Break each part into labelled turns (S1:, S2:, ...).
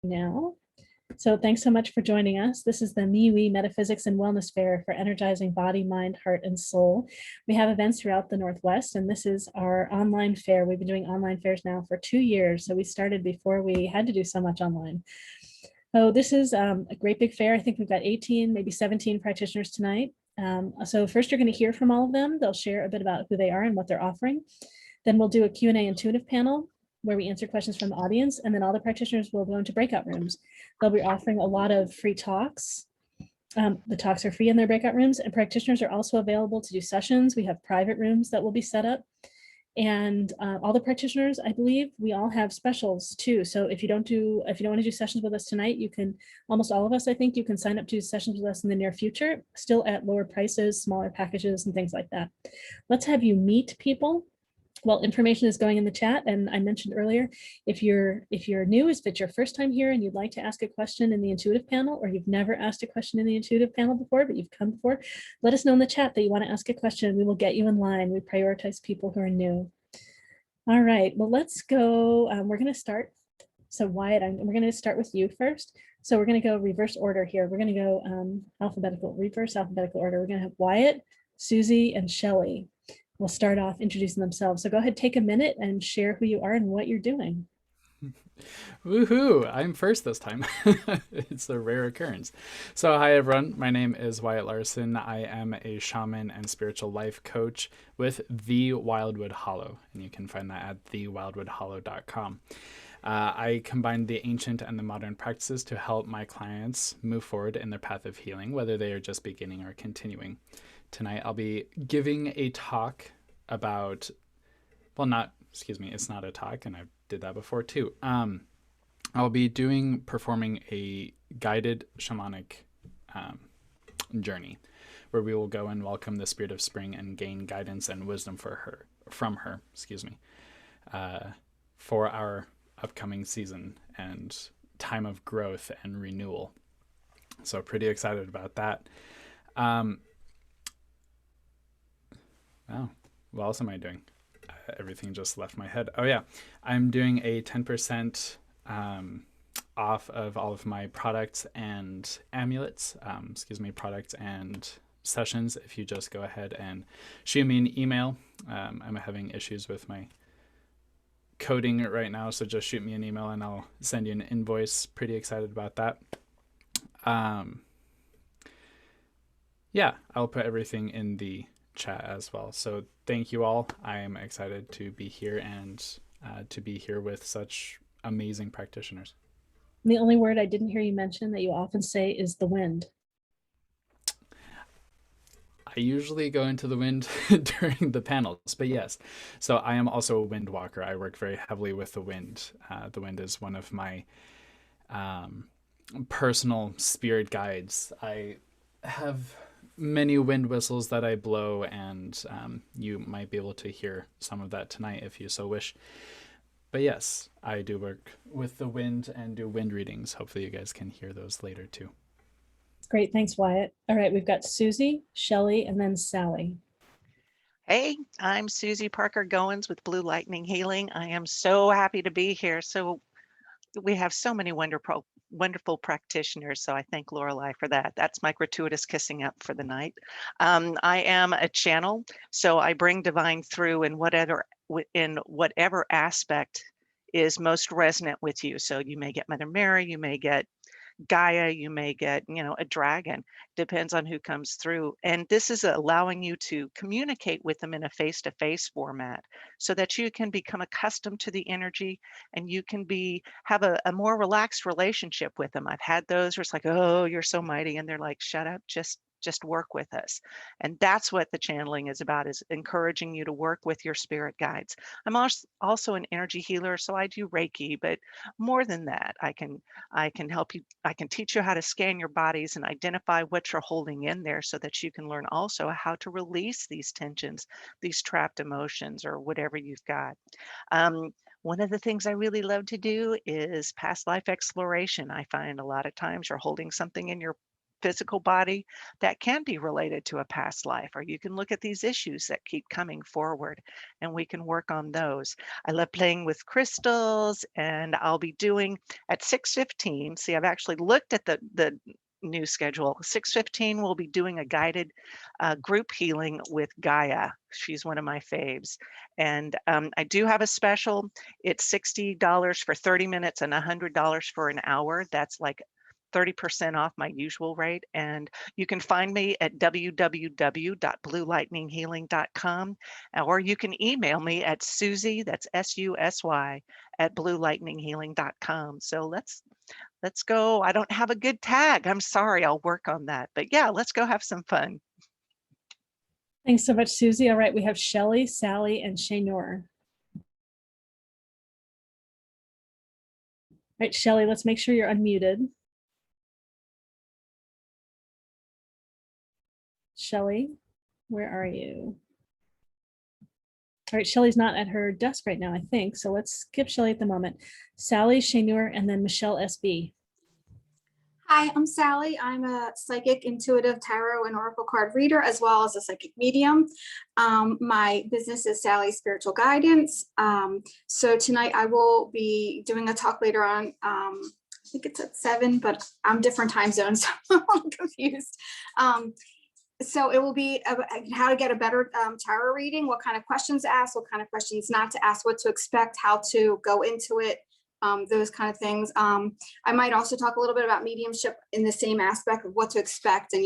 S1: now. So thanks so much for joining us. This is the MeWe Metaphysics and Wellness Fair for energizing body, mind, heart, and soul. We have events throughout the Northwest, and this is our online fair. We've been doing online fairs now for 2 years, so we started before we had to do so much online. So this is a great big fair. I think we've got 18, maybe 17 practitioners tonight. So first you're going to hear from all of them. They'll share a bit about who they are and what they're offering. Then we'll do a Q&A intuitive panel where we answer questions from the audience, and then all the practitioners will go into breakout rooms. They'll be offering a lot of free talks. The talks are free in their breakout rooms, and practitioners are also available to do sessions. We have private rooms that will be set up. And all the practitioners, I believe, we all have specials too. So if you don't want to do sessions with us tonight, you can, almost all of us, I think, you can sign up to do sessions with us in the near future, still at lower prices, smaller packages, and things like that. Let's have you meet people. Well, information is going in the chat, and I mentioned earlier, if you're new, if it's your first time here and you'd like to ask a question in the intuitive panel, or you've never asked a question in the intuitive panel before, but you've come before, let us know in the chat that you want to ask a question. We will get you in line. We prioritize people who are new. All right, well, let's go. We're going to start. So Wyatt, we're going to start with you first. So we're going to go reverse order here. We're going to go reverse alphabetical order. We're going to have Wyatt, Susie, and Shelley will start off introducing themselves. So go ahead, take a minute and share who you are and what you're doing.
S2: Woohoo! I'm first this time. It's a rare occurrence. So hi everyone, my name is Wyatt Larson. I am a shaman and spiritual life coach with The Wildwood Hollow, and you can find that at thewildwoodhollow.com. I combine the ancient and the modern practices to help my clients move forward in their path of healing, whether they are just beginning or continuing. Tonight I'll be giving a talk about, it's not a talk, and I did that before too. I'll be performing a guided shamanic journey where we will go and welcome the spirit of spring and gain guidance and wisdom from her, for our upcoming season and time of growth and renewal. So pretty excited about that. Wow, what else am I doing? Everything just left my head. Oh yeah, I'm doing a 10% off of all of my products and amulets, products and sessions. If you just go ahead and shoot me an email. I'm having issues with my coding right now, so just shoot me an email and I'll send you an invoice. Pretty excited about that. Yeah, I'll put everything in the chat as well. So thank you all. I am excited to be here and to be here with such amazing practitioners.
S1: The only word I didn't hear you mention that you often say is the wind.
S2: I usually go into the wind during the panels, but yes. So I am also a wind walker. I work very heavily with the wind. The wind is one of my personal spirit guides. I have many wind whistles that I blow, and you might be able to hear some of that tonight if you so wish. But yes, I do work with the wind and do wind readings. Hopefully you guys can hear those later too.
S1: Great, thanks, Wyatt. All right, we've got Susie, Shelley, and then Sally.
S3: Hey, I'm Susie Parker Goins with Blue Lightning Healing. I am so happy to be here. So we have so many wonderful practitioners, so I thank Laureli for that. That's my gratuitous kissing up for the night. I am a channel, so I bring divine through in whatever aspect is most resonant with you. So you may get Mother Mary, you may get Gaia, you may get, a dragon, depends on who comes through. And this is allowing you to communicate with them in a face-to-face format so that you can become accustomed to the energy and you can have a more relaxed relationship with them. I've had those where it's like, oh, you're so mighty. And they're like, shut up, just work with us. And that's what the channeling is about, is encouraging you to work with your spirit guides. I'm also an energy healer, so I do Reiki, but more than that, I can help you. I can teach you how to scan your bodies and identify what you're holding in there so that you can learn also how to release these tensions, these trapped emotions, or whatever you've got. One of the things I really love to do is past life exploration. I find a lot of times you're holding something in your physical body that can be related to a past life, or you can look at these issues that keep coming forward and we can work on those. I love playing with crystals, and I'll be doing at 6:15. See, I've actually looked at the new schedule. 6:15 we'll be doing a guided group healing with Gaia. She's one of my faves. And I do have a special. It's $60 for 30 minutes and $100 for an hour. That's like 30% off my usual rate. And you can find me at www.bluelightninghealing.com, or you can email me at Susie, that's SUSY, at bluelightninghealing.com. So let's go. I don't have a good tag. I'm sorry. I'll work on that. But yeah, let's go have some fun.
S1: Thanks so much, Susie. All right, we have Shelley, Sally, and Sainoor. All right, Shelley, let's make sure you're unmuted. Shelley, where are you? All right, Shelley's not at her desk right now, I think. So let's skip Shelley at the moment. Sally, Sainoor, and then Michelle SB.
S4: Hi, I'm Sally. I'm a psychic, intuitive tarot and oracle card reader, as well as a psychic medium. My business is Sally's Spiritual Guidance. So tonight I will be doing a talk later on. I think it's at 7, but I'm different time zones, so I'm confused. So it will be how to get a better tarot reading, what kind of questions to ask, what kind of questions not to ask, what to expect, how to go into it, those kind of things. I might also talk a little bit about mediumship in the same aspect of what to expect, and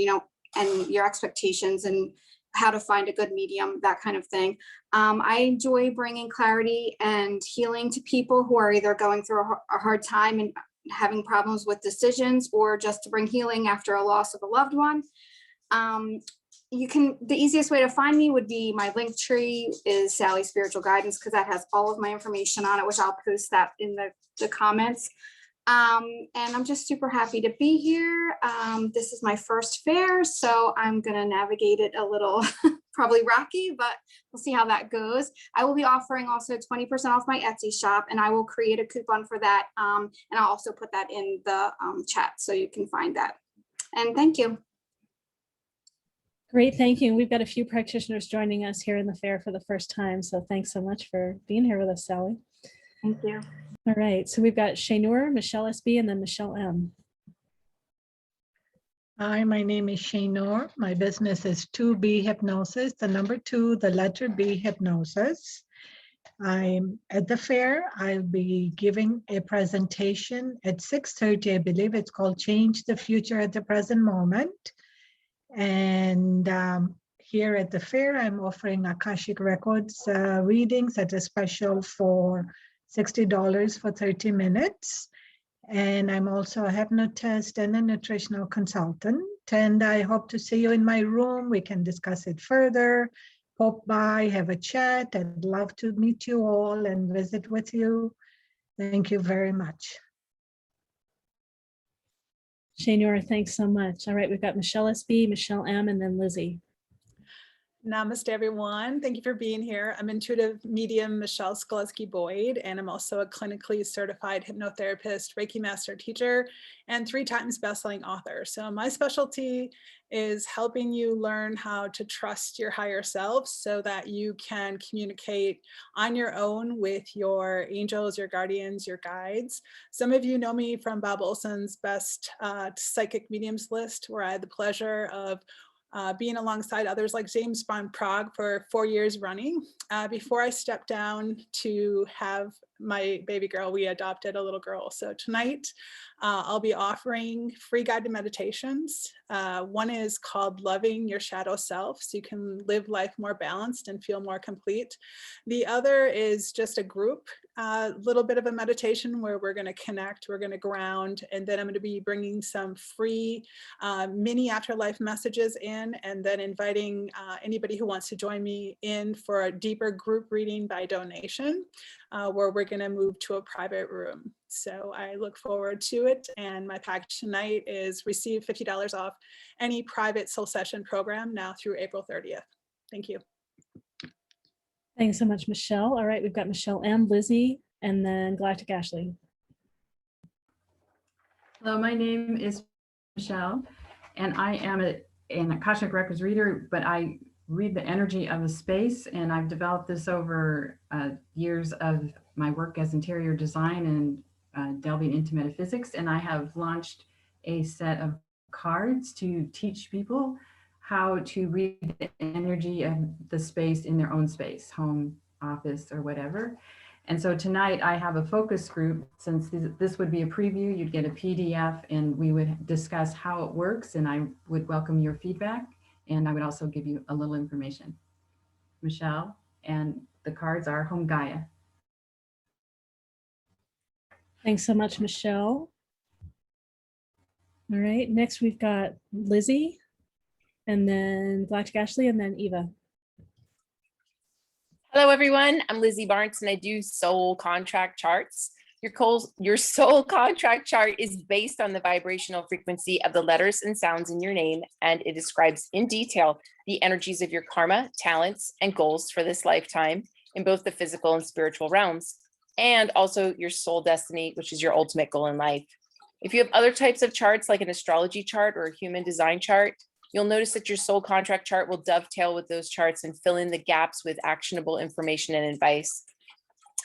S4: and your expectations and how to find a good medium, that kind of thing. I enjoy bringing clarity and healing to people who are either going through a hard time and having problems with decisions, or just to bring healing after a loss of a loved one. The easiest way to find me would be my link tree is Sally's Spiritual Guidance, because that has all of my information on it, which I'll post that in the comments. And I'm just super happy to be here. This is my first fair, so I'm gonna navigate it a little probably rocky, but we'll see how that goes. I will be offering also 20% off my Etsy shop, and I will create a coupon for that. And I'll also put that in the chat so you can find that. And thank you.
S1: Great, thank you. We've got a few practitioners joining us here in the fair for the first time. So thanks so much for being here with us, Sally.
S4: Thank you.
S1: All right, so we've got Sainoor, Michelle SB, and then Michelle M.
S5: Hi, my name is Sainoor. My business is 2B Hypnosis, the number 2, the letter B Hypnosis. I'm at the fair. I'll be giving a presentation at 6:30, I believe. It's called Change the Future at the Present Moment. And here at the fair, I'm offering Akashic Records readings at a special for $60 for 30 minutes. And I'm also a hypnotist and a nutritional consultant. And I hope to see you in my room. We can discuss it further. Pop by, have a chat. I'd love to meet you all and visit with you. Thank you very much.
S1: Sainoor, thanks so much. All right, we've got Michelle SB, Michelle M, and then Lizzie.
S6: Namaste, everyone. Thank you for being here. I'm intuitive medium Michelle Skoleski-Boyd, and I'm also a clinically certified hypnotherapist, Reiki master teacher, and 3 times best-selling author. So my specialty is helping you learn how to trust your higher self so that you can communicate on your own with your angels, your guardians, your guides. Some of you know me from Bob Olson's Best Psychic Mediums list, where I had the pleasure of being alongside others like James Bond Prague for 4 years running. Before I stepped down to have my baby girl, we adopted a little girl. So tonight I'll be offering free guided meditations. One is called Loving Your Shadow Self, so you can live life more balanced and feel more complete. The other is just a group, little bit of a meditation where we're going to connect, we're going to ground, and then I'm going to be bringing some free mini afterlife messages in, and then inviting anybody who wants to join me in for a deeper group reading by donation, where we're going to move to a private room. So I look forward to it. And my package tonight is receive $50 off any private soul session program now through April 30th. Thank you.
S1: Thanks so much, Michelle. All right, we've got Michelle M, Lizzie, and then Galactic Ashley.
S7: Hello, my name is Michelle. and I am an Akashic Records reader, but I read the energy of a space, and I've developed this over years of my work as interior design and delving into metaphysics. And I have launched a set of cards to teach people how to read the energy of the space in their own space, home, office, or whatever. And so tonight I have a focus group. Since this would be a preview, you'd get a PDF and we would discuss how it works, and I would welcome your feedback, and I would also give you a little information. Michelle, and the cards are Homgiha.
S1: Thanks so much, Michelle. All right, next we've got Lizzie, and then Galactic Ashley, and then Eva.
S8: Hello, everyone. I'm Lizzie Barnts, and I do soul contract charts. Your soul contract chart is based on the vibrational frequency of the letters and sounds in your name, and it describes in detail the energies of your karma, talents, and goals for this lifetime in both the physical and spiritual realms, and also your soul destiny, which is your ultimate goal in life. If you have other types of charts, like an astrology chart or a human design chart, you'll notice that your soul contract chart will dovetail with those charts and fill in the gaps with actionable information and advice.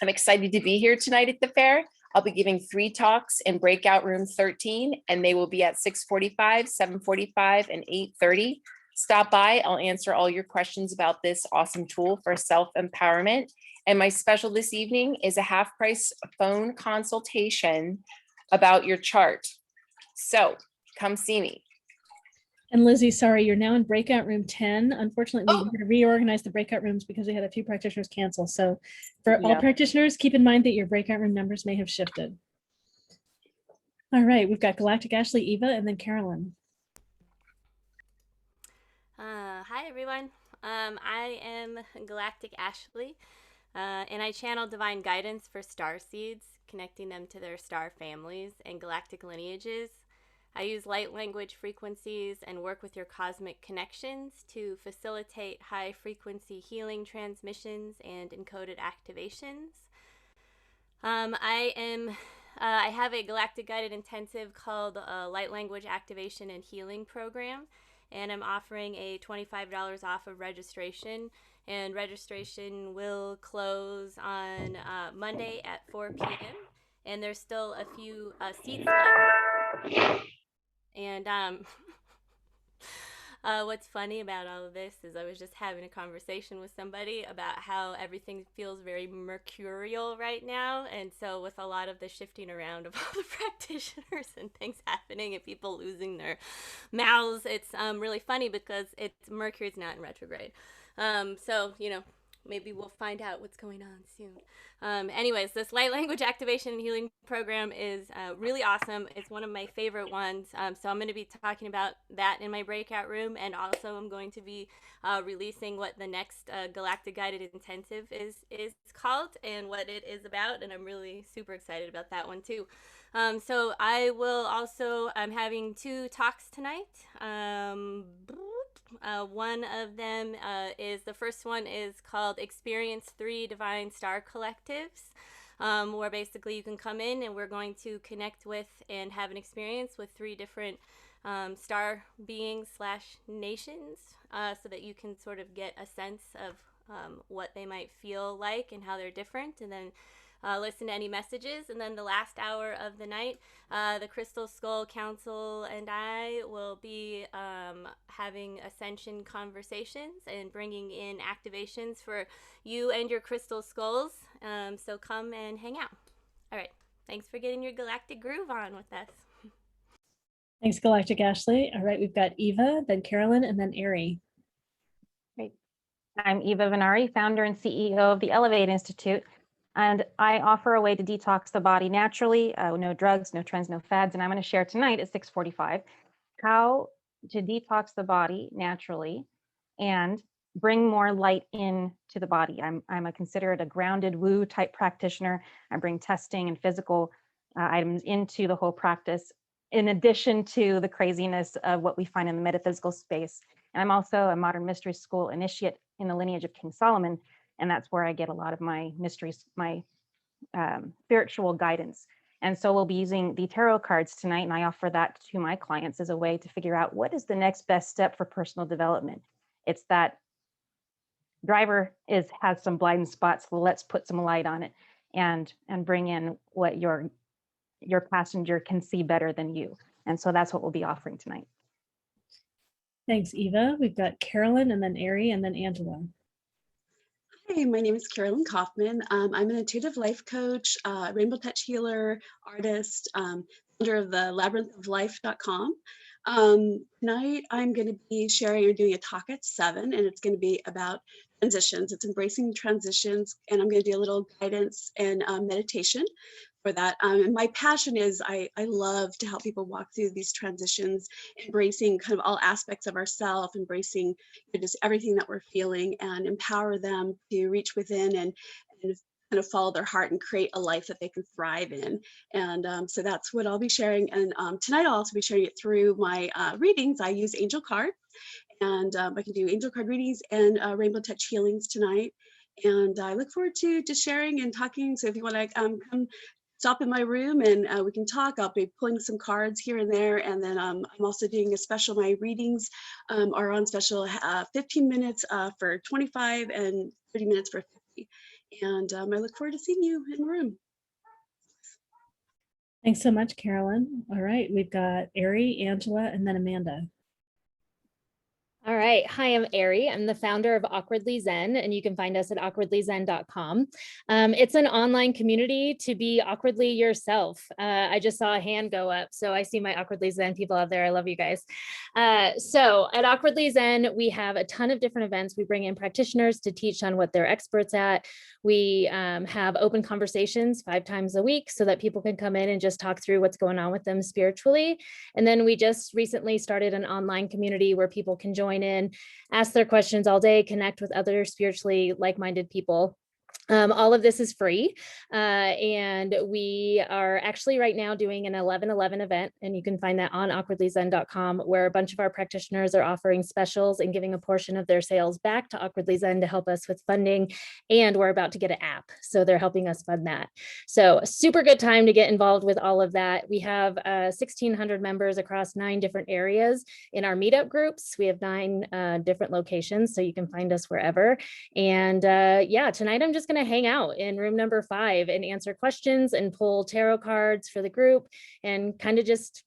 S8: I'm excited to be here tonight at the fair. I'll be giving 3 talks in Breakout Room 13, and they will be at 6:45, 7:45, and 8:30. Stop by. I'll answer all your questions about this awesome tool for self-empowerment. And my special this evening is a half-price phone consultation about your chart. So come see me.
S1: And Lizzie, sorry, you're now in Breakout Room 10. Unfortunately, we had to reorganize the breakout rooms because we had a few practitioners cancel. So for all practitioners, keep in mind that your breakout room numbers may have shifted. All right, we've got Galactic Ashley, Eva, and then Carolyn.
S9: Hi, everyone. I am Galactic Ashley, and I channel divine guidance for star seeds, connecting them to their star families and galactic lineages. I use light language frequencies and work with your cosmic connections to facilitate high frequency healing transmissions and encoded activations. I have a galactic guided intensive called Light Language Activation and Healing Program, and I'm offering a $25 off of registration, and registration will close on Monday at 4 p.m. and there's still a few seats left. And what's funny about all of this is I was just having a conversation with somebody about how everything feels very mercurial right now. And so with a lot of the shifting around of all the practitioners and things happening and people losing their mouths, it's really funny because Mercury's not in retrograde. So, you know, maybe we'll find out what's going on soon. Anyways, this light language activation and healing program is really awesome. It's one of my favorite ones. So I'm going to be talking about that in my breakout room. And also I'm going to be releasing what the next Galactic Guided Intensive is called and what it is about. And I'm really super excited about that one too. So I will also, I'm having 2 talks tonight. One of them is, the first one is called Experience 3 Divine Star Collectives, where basically you can come in and we're going to connect with and have an experience with 3 different star beings / nations, so that you can sort of get a sense of what they might feel like and how they're different, and then listen to any messages. And then the last hour of the night, the Crystal Skull Council and I will be having ascension conversations and bringing in activations for you and your crystal skulls. So come and hang out. All right. Thanks for getting your galactic groove on with us.
S1: Thanks, Galactic Ashley. All right, we've got Eva, then Carolyn, and then Ari.
S10: Great. I'm Eva Vennari, founder and CEO of the Elevate Institute. And I offer a way to detox the body naturally, no drugs, no trends, no fads. And I'm going to share tonight at 6:45 how to detox the body naturally and bring more light in to the body. I'm considered a grounded woo type practitioner. I bring testing and physical items into the whole practice, in addition to the craziness of what we find in the metaphysical space. And I'm also a modern mystery school initiate in the lineage of King Solomon. And that's where I get a lot of my mysteries, my spiritual guidance. And so we'll be using the tarot cards tonight, and I offer that to my clients as a way to figure out what is the next best step for personal development. It's that driver has some blind spots, so let's put some light on it and bring in what your passenger can see better than you. And so that's what we'll be offering tonight.
S1: Thanks, Eva. We've got Carolyn and then Ari and then Angela.
S11: Hi, my name is Carolyn Kaufman. I'm an intuitive life coach, RainbowTouch healer, artist, founder of the labyrinthoflife.com. Tonight, I'm going to be sharing or doing a talk at 7, and it's going to be about transitions. It's embracing transitions, and I'm going to do a little guidance and meditation for that. And my passion is I love to help people walk through these transitions, embracing kind of all aspects of ourselves, embracing just everything that we're feeling, and empower them to reach within and kind of follow their heart and create a life that they can thrive in. And so that's what I'll be sharing. And tonight I'll also be sharing it through my readings. I use angel cards, and I can do angel card readings and rainbow touch healings tonight. And I look forward to just sharing and talking. So if you want to come stop in my room and we can talk. I'll be pulling some cards here and there. And then I'm also doing a special, my readings are on special 15 minutes for 25 and 30 minutes for 50. And I look forward to seeing you in the room.
S1: Thanks so much, Carolyn. All right, we've got Ari, Angela, and then Amanda.
S12: All right. Hi, I'm Ari. I'm the founder of Awkwardly Zen, and you can find us at awkwardlyzen.com. It's an online community to be awkwardly yourself. I just saw a hand go up, so I see my Awkwardly Zen people out there. I love you guys. So at Awkwardly Zen, we have a ton of different events. We bring in practitioners to teach on what they're experts at. We have open conversations 5 times a week so that people can come in and just talk through what's going on with them spiritually. And then we just recently started an online community where people can join in, ask their questions all day, connect with other spiritually like-minded people. All of this is free, and we are actually right now doing an 11/11 event, and you can find that on awkwardlyzen.com, where a bunch of our practitioners are offering specials and giving a portion of their sales back to Awkwardly Zen to help us with funding, and we're about to get an app, so they're helping us fund that. So super good time to get involved with all of that. We have 1,600 members across 9 different areas in our meetup groups. We have 9 different locations, so you can find us wherever. And yeah, tonight I'm just going to hang out in room number 5 and answer questions and pull tarot cards for the group and kind of just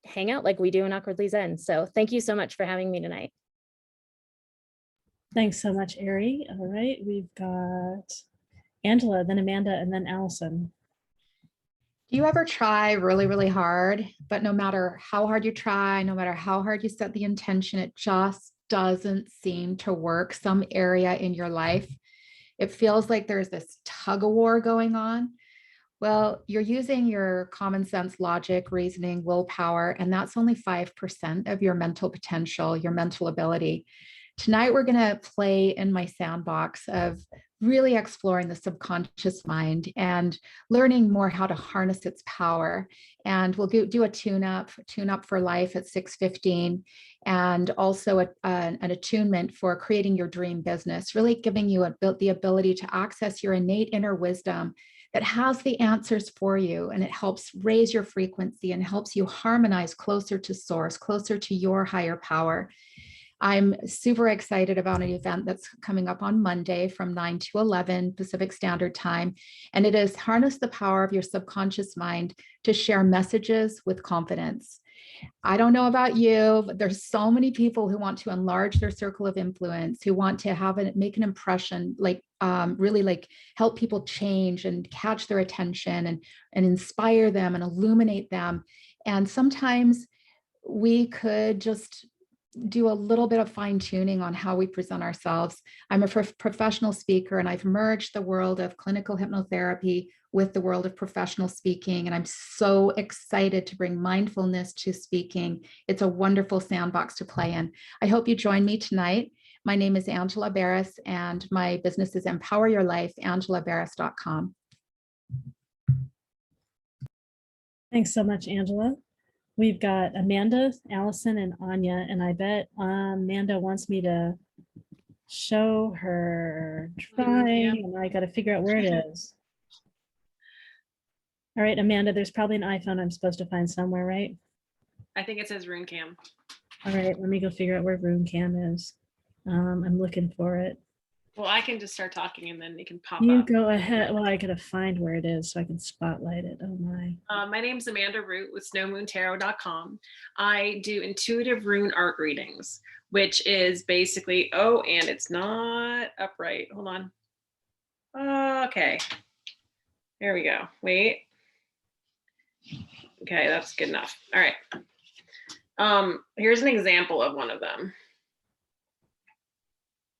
S12: hang out like we do in Awkwardly Zen. So thank you so much for having me tonight.
S1: Thanks so much, Ari. All right, we've got Angela, then Amanda, and then Allison.
S13: Do you ever try really, really hard, but no matter how hard you try, no matter how hard you set the intention, it just doesn't seem to work? Some area in your life, it feels like there's this tug of war going on. Well, you're using your common sense, logic, reasoning, willpower, and that's only 5% of your mental potential, your mental ability. Tonight, we're going to play in my sandbox of really exploring the subconscious mind and learning more how to harness its power. And we'll do a tune-up for life at 6:15, and also an attunement for creating your dream business, really giving you the ability to access your innate inner wisdom that has the answers for you, and it helps raise your frequency and helps you harmonize closer to source, closer to your higher power. I'm super excited about an event that's coming up on Monday from 9 to 11 Pacific Standard Time. And it is harness the power of your subconscious mind to share messages with confidence. I don't know about you, but there's so many people who want to enlarge their circle of influence, who want to make an impression, really like help people change and catch their attention and inspire them and illuminate them. And sometimes we could just do a little bit of fine tuning on how we present ourselves. I'm a professional speaker, and I've merged the world of clinical hypnotherapy with the world of professional speaking. And I'm so excited to bring mindfulness to speaking. It's a wonderful sandbox to play in. I hope you join me tonight. My name is Angela Barrus, and my business is Empower Your Life, angelabarrus.com.
S1: Thanks so much, Angela. We've got Amanda, Allison, and Anya, and I bet Amanda wants me to show her drawing, and I got to figure out where it is. All right, Amanda, there's probably an iPhone I'm supposed to find somewhere, right?
S14: I think it says Rune Cam.
S1: All right, let me go figure out where Room Cam is. I'm looking for it.
S14: Well, I can just start talking and then it can pop
S1: You
S14: up.
S1: go ahead. Well, I gotta find where it is so I can spotlight it. Oh my.
S14: My name's Amanda Root with snowmoontarot.com. I do intuitive rune art readings, which is basically, oh, and it's not upright. Hold on. Okay. There we go. Wait. Okay, that's good enough. All right. Here's an example of one of them.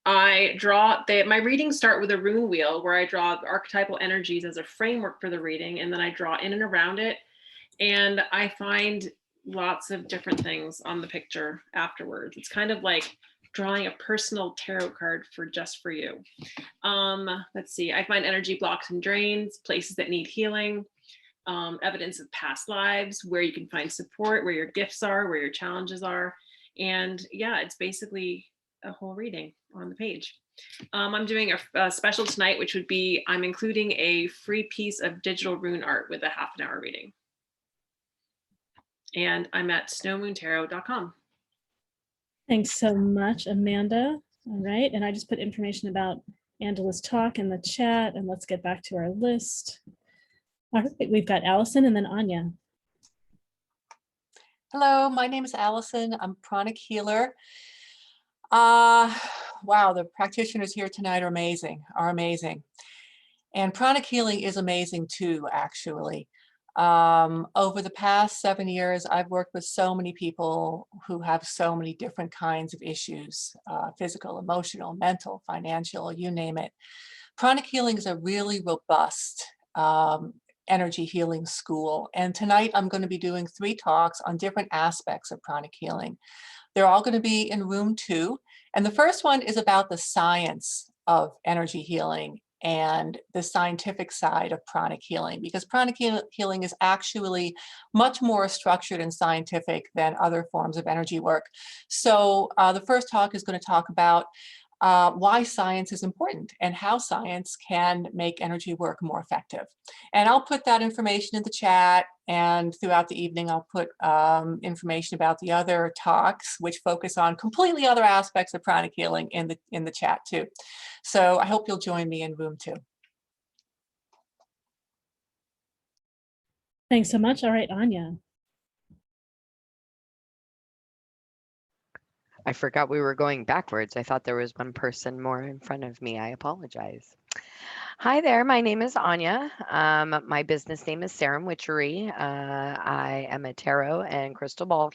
S14: I draw, my readings start with a rune wheel where I draw archetypal energies as a framework for the reading, and then I draw in and around it. And I find lots of different things on the picture afterwards. It's kind of like drawing a personal tarot card for just for you. Let's see, I find energy blocks and drains, places that need healing, evidence of past lives, where you can find support, where your gifts are, where your challenges are. And yeah, it's basically a whole reading on the page. I'm doing a special tonight, which would be, I'm including a free piece of digital rune art with a half-an-hour reading. And I'm at snowmoontarot.com.
S1: Thanks so much, Amanda. All right, and I just put information about Angela's talk in the chat, and let's get back to our list. All right, we've got Allison and then Anya.
S15: Hello, my name is Allison. I'm a pranic healer. Wow, the practitioners here tonight are amazing, And pranic healing is amazing too, actually. Over the past 7 years, I've worked with so many people who have so many different kinds of issues, physical, emotional, mental, financial, you name it. Pranic healing is a really robust energy healing school. And tonight I'm going to be doing 3 talks on different aspects of pranic healing. They're all going to be in room 2. And the first one is about the science of energy healing and the scientific side of pranic healing, because pranic healing is actually much more structured and scientific than other forms of energy work. So the first talk is going to talk about why science is important and how science can make energy work more effective. And I'll put that information in the chat, and throughout the evening I'll put information about the other talks which focus on completely other aspects of pranic healing in the chat too. So I hope you'll join me in room 2.
S1: Thanks so much. All right, Anya.
S16: I forgot we were going backwards. I thought there was one person more in front of me. I apologize. Hi there, my name is Anya. My business name is SerenWitchery. I am a tarot and crystal ball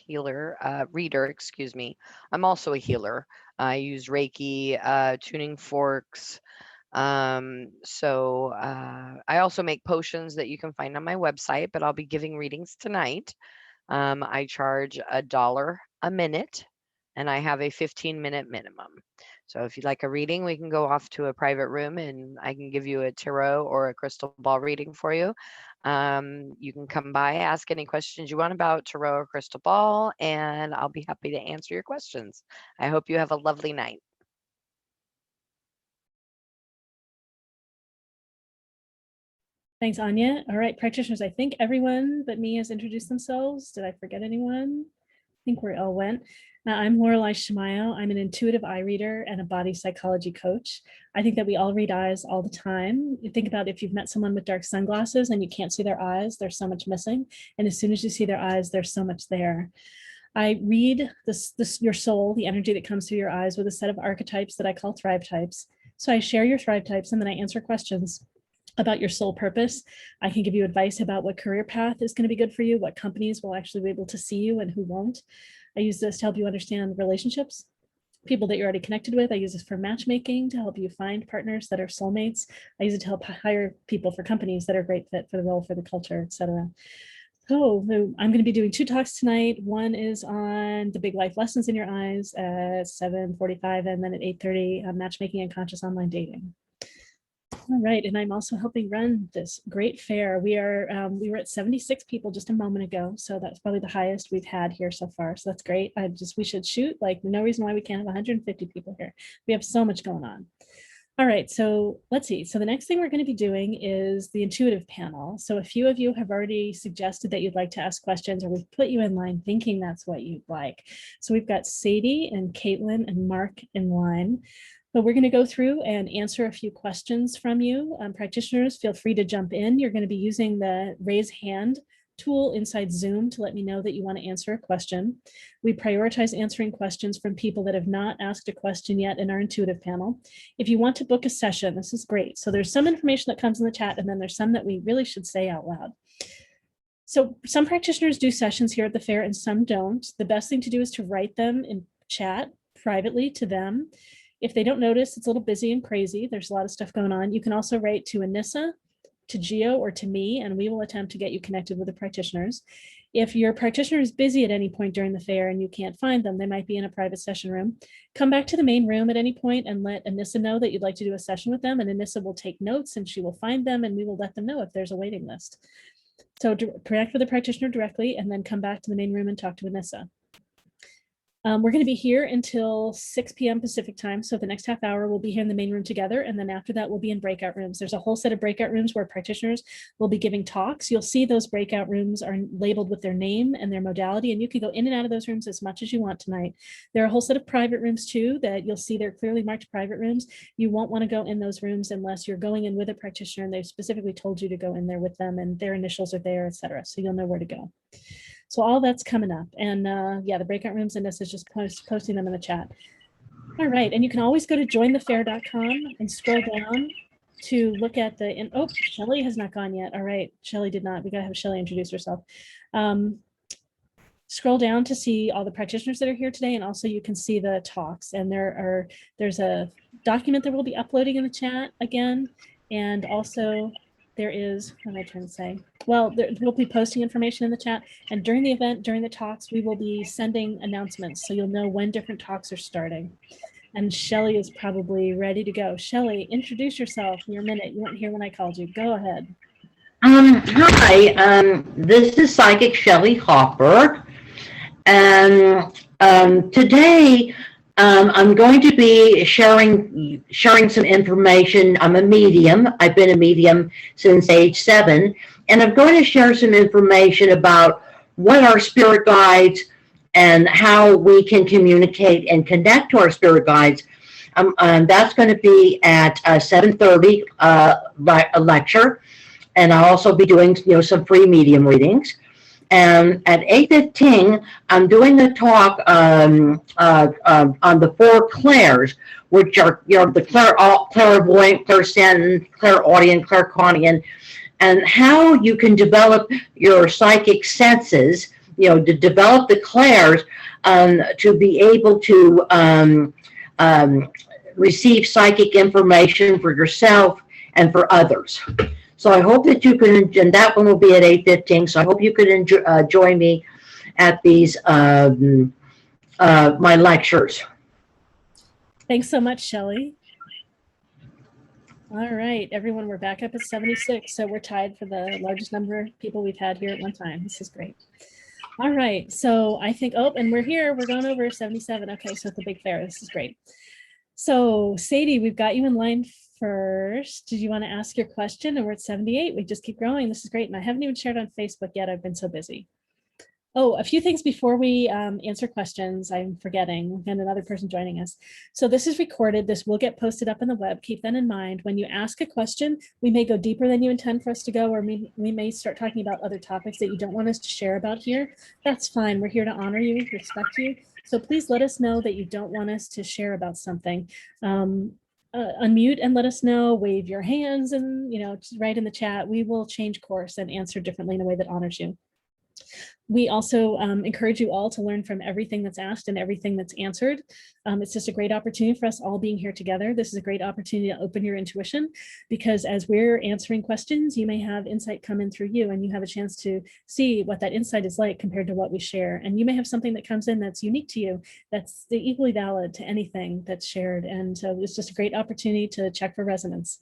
S16: reader, excuse me. I'm also a healer. I use Reiki, tuning forks. I also make potions that you can find on my website, but I'll be giving readings tonight. I charge $1 a minute. And I have a 15-minute minimum. So if you'd like a reading, we can go off to a private room and I can give you a tarot or a crystal ball reading for you. You can come by, ask any questions you want about tarot or crystal ball, and I'll be happy to answer your questions. I hope you have a lovely night.
S1: Thanks, Anya. All right, practitioners, I think everyone but me has introduced themselves. Did I forget anyone? I think we all went. I'm Laureli Shimayo. I'm an intuitive eye reader and a body psychology coach. I think that we all read eyes all the time. You think about if you've met someone with dark sunglasses and you can't see their eyes, there's so much missing. And as soon as you see their eyes, there's so much there. I read your soul, the energy that comes through your eyes, with a set of archetypes that I call thrive types. So I share your thrive types and then I answer questions about your soul purpose. I can give you advice about what career path is going to be good for you, what companies will actually be able to see you and who won't. I use this to help you understand relationships, people that you're already connected with. I use this for matchmaking to help you find partners that are soulmates. I use it to help hire people for companies that are a great fit for the role, for the culture, etc. So I'm going to be doing 2 talks tonight. One is on the big life lessons in your eyes at 7:45, and then at 8:30, matchmaking and conscious online dating. All right, and I'm also helping run this great fair. We were at 76 people just a moment ago, so that's probably the highest we've had here so far. So that's great. We should shoot, like, no reason why we can't have 150 people here. We have so much going on. All right, so let's see. So the next thing we're going to be doing is the intuitive panel. So a few of you have already suggested that you'd like to ask questions, or we've put you in line thinking that's what you'd like. So we've got Sadie and Caitlin and Mark in line. But we're going to go through and answer a few questions from you. Practitioners, feel free to jump in. You're going to be using the raise hand tool inside Zoom to let me know that you want to answer a question. We prioritize answering questions from people that have not asked a question yet in our intuitive panel. If you want to book a session, this is great. So there's some information that comes in the chat, and then there's some that we really should say out loud. So some practitioners do sessions here at the fair and some don't. The best thing to do is to write them in chat privately to them. If they don't notice, it's a little busy and crazy. There's a lot of stuff going on. You can also write to Anissa, to Geo, or to me, and we will attempt to get you connected with the practitioners. If your practitioner is busy at any point during the fair and you can't find them, they might be in a private session room. Come back to the main room at any point and let Anissa know that you'd like to do a session with them, and Anissa will take notes and she will find them, and we will let them know if there's a waiting list. So connect with the practitioner directly and then come back to the main room and talk to Anissa. We're going to be here until 6 p.m. Pacific time. So the next half hour, we'll be here in the main room together. And then after that, we'll be in breakout rooms. There's a whole set of breakout rooms where practitioners will be giving talks. You'll see those breakout rooms are labeled with their name and their modality, and you can go in and out of those rooms as much as you want tonight. There are a whole set of private rooms too that you'll see they're clearly marked private rooms. You won't want to go in those rooms unless you're going in with a practitioner and they've specifically told you to go in there with them and their initials are there, etc. So you'll know where to go. So all that's coming up. And yeah, the breakout rooms, and this is just posting them in the chat. All right, and you can always go to jointhefair.com and scroll down to look at the, oh, Shelley has not gone yet. All right, Shelley did not. We gotta have Shelley introduce herself. Scroll down to see all the practitioners that are here today, and also you can see the talks. And there's a document that we'll be uploading in the chat again, and also there is, what am I trying to say? Well, we'll be posting information in the chat, and during the event, during the talks, we will be sending announcements so you'll know when different talks are starting. And Shelley is probably ready to go. Shelley, introduce yourself in your minute. You weren't here when I called you. Go ahead.
S17: Hi, this is Psychic Shelley Hofberg, and today I'm going to be sharing some information. I'm a medium. I've been a medium since age 7, and I'm going to share some information about what our spirit guides and how we can communicate and connect to our spirit guides. That's going to be at 7:30 a lecture, and I'll also be doing some free medium readings. And at 8:15, I'm doing a talk on the 4 clairs, which are the clairvoyant, clairsentient, clairaudient, claircognient, and how you can develop your psychic senses, to develop the clairs to be able to receive psychic information for yourself and for others. So I hope that you can, and that one will be at 8:15. So I hope you could join me at these my lectures.
S1: Thanks so much, Shelley. All right, everyone, we're back up at 76. So we're tied for the largest number of people we've had here at one time. This is great. All right, so I think, oh, and we're here. We're going over 77. Okay, so it's a big fair. This is great. So Sadie, we've got you in line first. Did you want to ask your question? And we're at 78. We just keep growing. This is great. And I haven't even shared on Facebook yet. I've been so busy. Oh, a few things before we answer questions. I'm forgetting, and another person joining us. So this is recorded. This will get posted up on the web. Keep that in mind. When you ask a question, we may go deeper than you intend for us to go, or we may start talking about other topics that you don't want us to share about here. That's fine. We're here to honor you, respect you. So please let us know that you don't want us to share about something. Unmute and let us know, wave your hands, and just write in the chat. We will change course and answer differently in a way that honors you. We also encourage you all to learn from everything that's asked and everything that's answered. It's just a great opportunity for us all being here together. This is a great opportunity to open your intuition, because as we're answering questions, you may have insight come in through you, and you have a chance to see what that insight is like compared to what we share. And you may have something that comes in that's unique to you, that's equally valid to anything that's shared. And so it's just a great opportunity to check for resonance.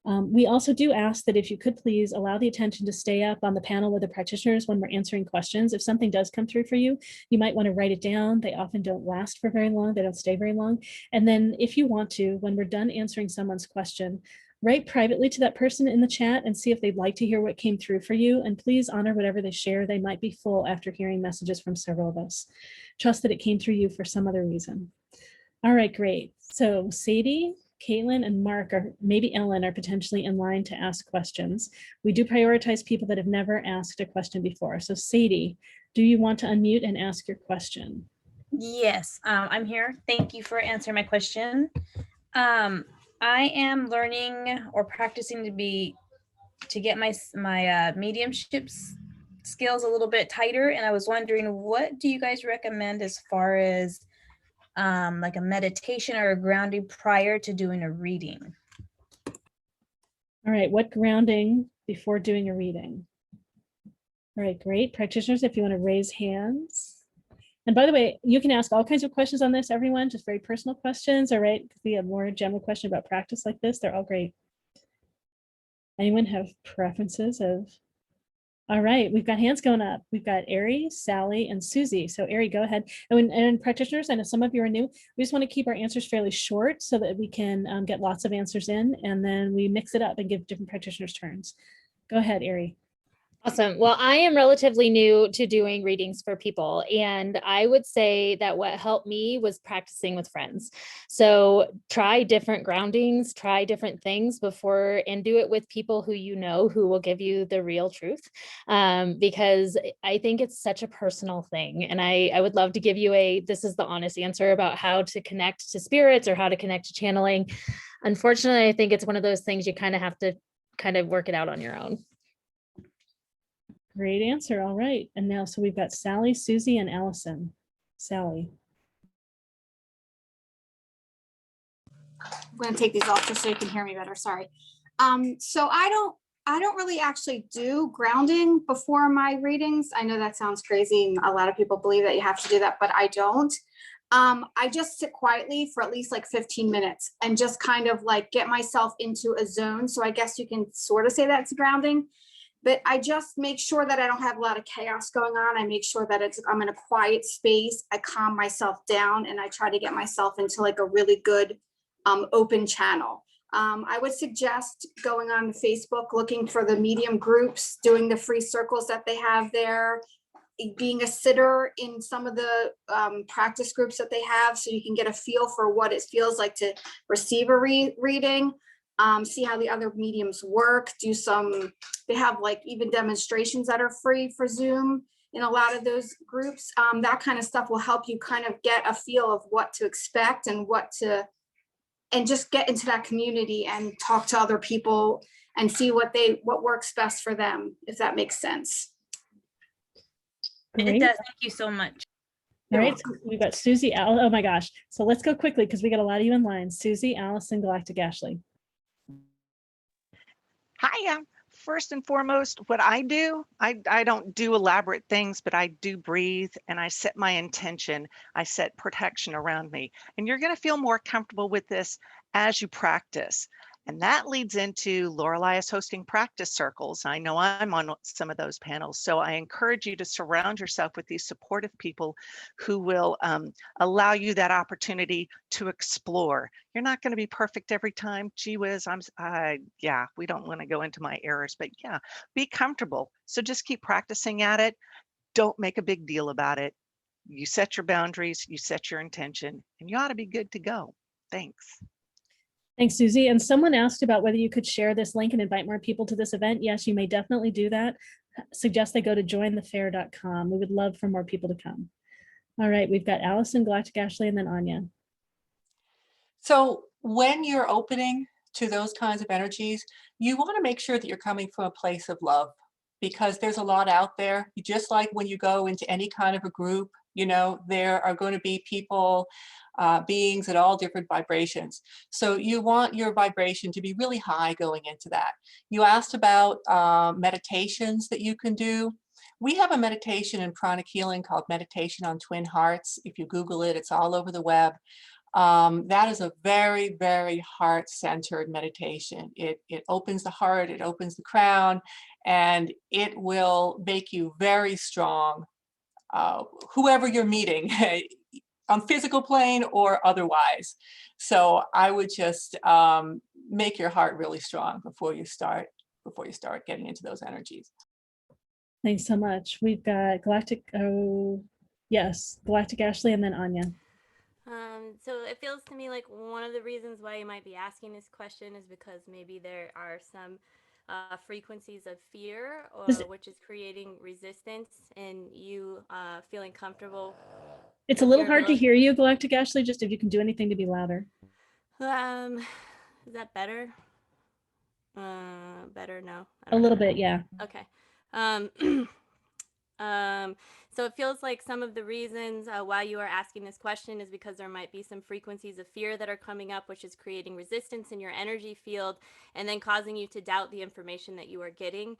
S1: We also do ask that if you could please allow the attention to stay up on the panel with the practitioners when we're answering questions. If something does come through for you, you might want to write it down. They often don't last for very long. They don't stay very long. And then if you want to, when we're done answering someone's question, write privately to that person in the chat and see if they'd like to hear what came through for you. And please honor whatever they share. They might be full after hearing messages from several of us. Trust that it came through you for some other reason. All right, great. So Sadie, Caitlin, and Mark, or maybe Ellen, are potentially in line to ask questions. We do prioritize people that have never asked a question before. So Sadie, do you want to unmute and ask your question?
S18: Yes, I'm here. Thank you for answering my question. I am learning or practicing to get my mediumship skills a little bit tighter, and I was wondering, what do you guys recommend as far as like a meditation or a grounding prior to doing a reading?
S1: All right, what grounding before doing a reading? All right, great. Practitioners, if you want to raise hands. And by the way, you can ask all kinds of questions on this, everyone, just very personal questions, all right? If we have more general question about practice like this, they're all great. Anyone have preferences of? All right, we've got hands going up. We've got Ari, Sally, and Susie. So Ari, go ahead. And practitioners, I know some of you are new. We just want to keep our answers fairly short so that we can get lots of answers in, and then we mix it up and give different practitioners turns. Go ahead, Ari.
S12: Awesome. Well, I am relatively new to doing readings for people, and I would say that what helped me was practicing with friends. So try different groundings, try different things before, and do it with people who you know who will give you the real truth, because I think it's such a personal thing. And I would love to give you this is the honest answer about how to connect to spirits or how to connect to channeling. Unfortunately, I think it's one of those things you kind of have to work it out on your own.
S1: Great answer. All right. And now, so we've got Sally, Susie, and Allison. Sally.
S4: I'm going to take these off just so you can hear me better. Sorry. So I don't really actually do grounding before my readings. I know that sounds crazy, and a lot of people believe that you have to do that, but I don't. I just sit quietly for at least like 15 minutes and just kind of like get myself into a zone. So I guess you can sort of say that's grounding. But I just make sure that I don't have a lot of chaos going on. I make sure that I'm in a quiet space. I calm myself down, and I try to get myself into like a really good open channel. I would suggest going on Facebook, looking for the medium groups, doing the free circles that they have there, being a sitter in some of the practice groups that they have, so you can get a feel for what it feels like to receive a reading. See how the other mediums work, they have like even demonstrations that are free for Zoom in a lot of those groups. That kind of stuff will help you kind of get a feel of what to expect and and just get into that community and talk to other people and see what works best for them, if that makes sense.
S18: It does. Thank you so much.
S1: All right, so we've got Susie, oh my gosh. So let's go quickly because we got a lot of you in line. Susie, Allison, Galactic, Ashley.
S3: Hi, first and foremost, what I do, I don't do elaborate things, but I do breathe and I set my intention. I set protection around me. And you're going to feel more comfortable with this as you practice. And that leads into Laureli is hosting practice circles. I know I'm on some of those panels. So I encourage you to surround yourself with these supportive people who will allow you that opportunity to explore. You're not going to be perfect every time. Gee whiz, yeah, we don't want to go into my errors, but yeah, be comfortable. So just keep practicing at it. Don't make a big deal about it. You set your boundaries, you set your intention, and you ought to be good to go. Thanks.
S1: Thanks, Susie. And someone asked about whether you could share this link and invite more people to this event. Yes, you may definitely do that. Suggest they go to jointhefair.com. We would love for more people to come. All right, we've got Allison, Galactic, Ashley, and then Anya.
S15: So when you're opening to those kinds of energies, you want to make sure that you're coming from a place of love, because there's a lot out there. Just like when you go into any kind of a group, there are going to be people, beings at all different vibrations. So you want your vibration to be really high going into that. You asked about meditations that you can do. We have a meditation in pranic healing called Meditation on Twin Hearts. If you Google it, it's all over the web. That is a very, very heart-centered meditation. It opens the heart, it opens the crown, and it will make you very strong, whoever you're meeting, on physical plane or otherwise. So I would just make your heart really strong before you start getting into those energies.
S1: Thanks so much. We've got Galactic, oh, yes, Galactic Ashley and then Anya.
S9: So it feels to me like one of the reasons why you might be asking this question is because maybe there are some frequencies of fear, or which is creating resistance in you feeling comfortable.
S1: It's a little hard to hear you, Galactic Ashley, just if you can do anything to be louder.
S9: Is that better? Better? No.
S1: A little bit, yeah.
S9: Okay. So it feels like some of the reasons why you are asking this question is because there might be some frequencies of fear that are coming up, which is creating resistance in your energy field and then causing you to doubt the information that you are getting.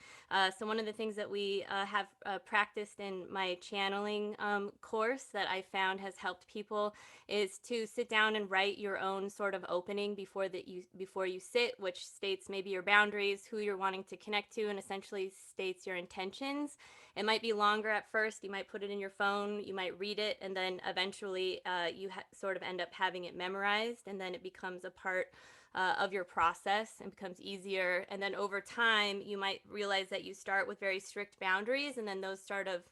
S9: So one of the things that we have practiced in my channeling course that I found has helped people is to sit down and write your own sort of opening before you sit, which states maybe your boundaries, who you're wanting to connect to, and essentially states your intentions. It might be longer at first. You might put it in your phone, you might read it, and then eventually you sort of end up having it memorized, and then it becomes a part of your process and becomes easier. And then over time, you might realize that you start with very strict boundaries, and then those sort of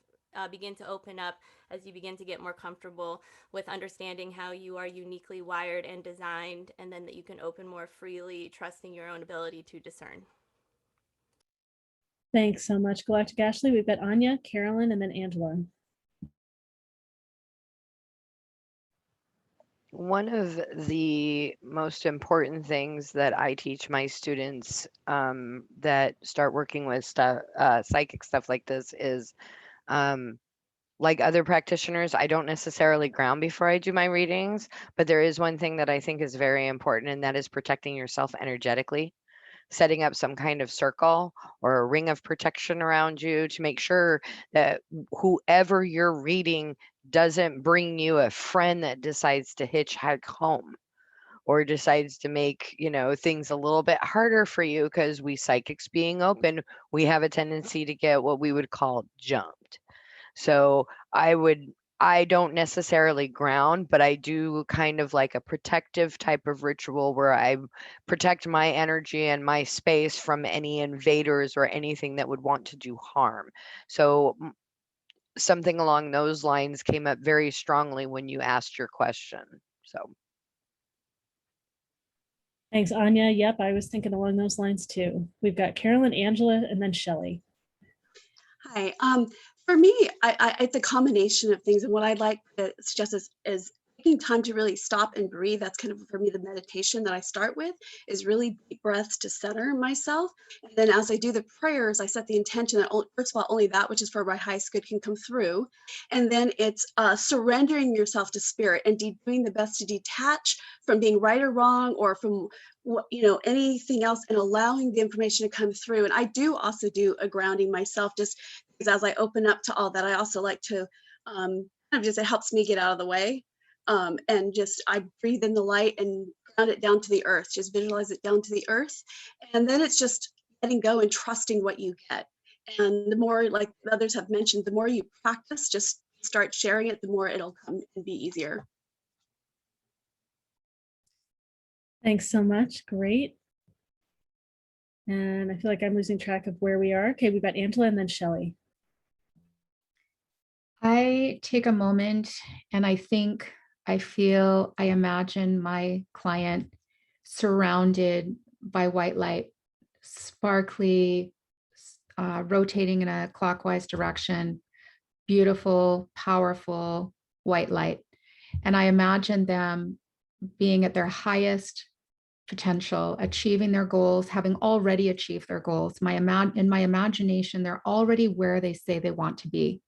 S9: begin to open up as you begin to get more comfortable with understanding how you are uniquely wired and designed, and then that you can open more freely, trusting your own ability to discern.
S1: Thanks so much, Galactic Ashley. We've got Anya, Carolyn, and then Angela.
S16: One of the most important things that I teach my students that start working with psychic stuff like this is, like other practitioners, I don't necessarily ground before I do my readings, but there is one thing that I think is very important, and that is protecting yourself energetically. Setting up some kind of circle or a ring of protection around you to make sure that whoever you're reading doesn't bring you a friend that decides to hitchhike home or decides to make, things a little bit harder for you, because we psychics being open, we have a tendency to get what we would call jumped. So I don't necessarily ground, but I do kind of like a protective type of ritual where I protect my energy and my space from any invaders or anything that would want to do harm. So something along those lines came up very strongly when you asked your question. So.
S1: Thanks, Anya. Yep, I was thinking along those lines too. We've got Carolyn, Angela, and then Shelley.
S11: Hi. For me, it's a combination of things. And what I'd like to suggest is taking time to really stop and breathe. That's kind of, for me, the meditation that I start with is really deep breaths to center myself. And then as I do the prayers, I set the intention that, first of all, only that which is for my highest good can come through. And then it's surrendering yourself to spirit and doing the best to detach from being right or wrong or from anything else, and allowing the information to come through. And I do also do a grounding myself, just because as I open up to all that, I also like to kind of just, it helps me get out of the way. And just, I breathe in the light and ground it down to the earth, just visualize it down to the earth. And then it's just letting go and trusting what you get. And the more, like others have mentioned, the more you practice, just start sharing it, the more it'll come and be easier.
S1: Thanks so much. Great. And I feel like I'm losing track of where we are. Okay, we've got Angela and then Shelley.
S13: I take a moment and I imagine my client surrounded by white light, sparkly, rotating in a clockwise direction, beautiful, powerful white light. And I imagine them being at their highest potential, achieving their goals, having already achieved their goals. In my imagination, they're already where they say they want to be.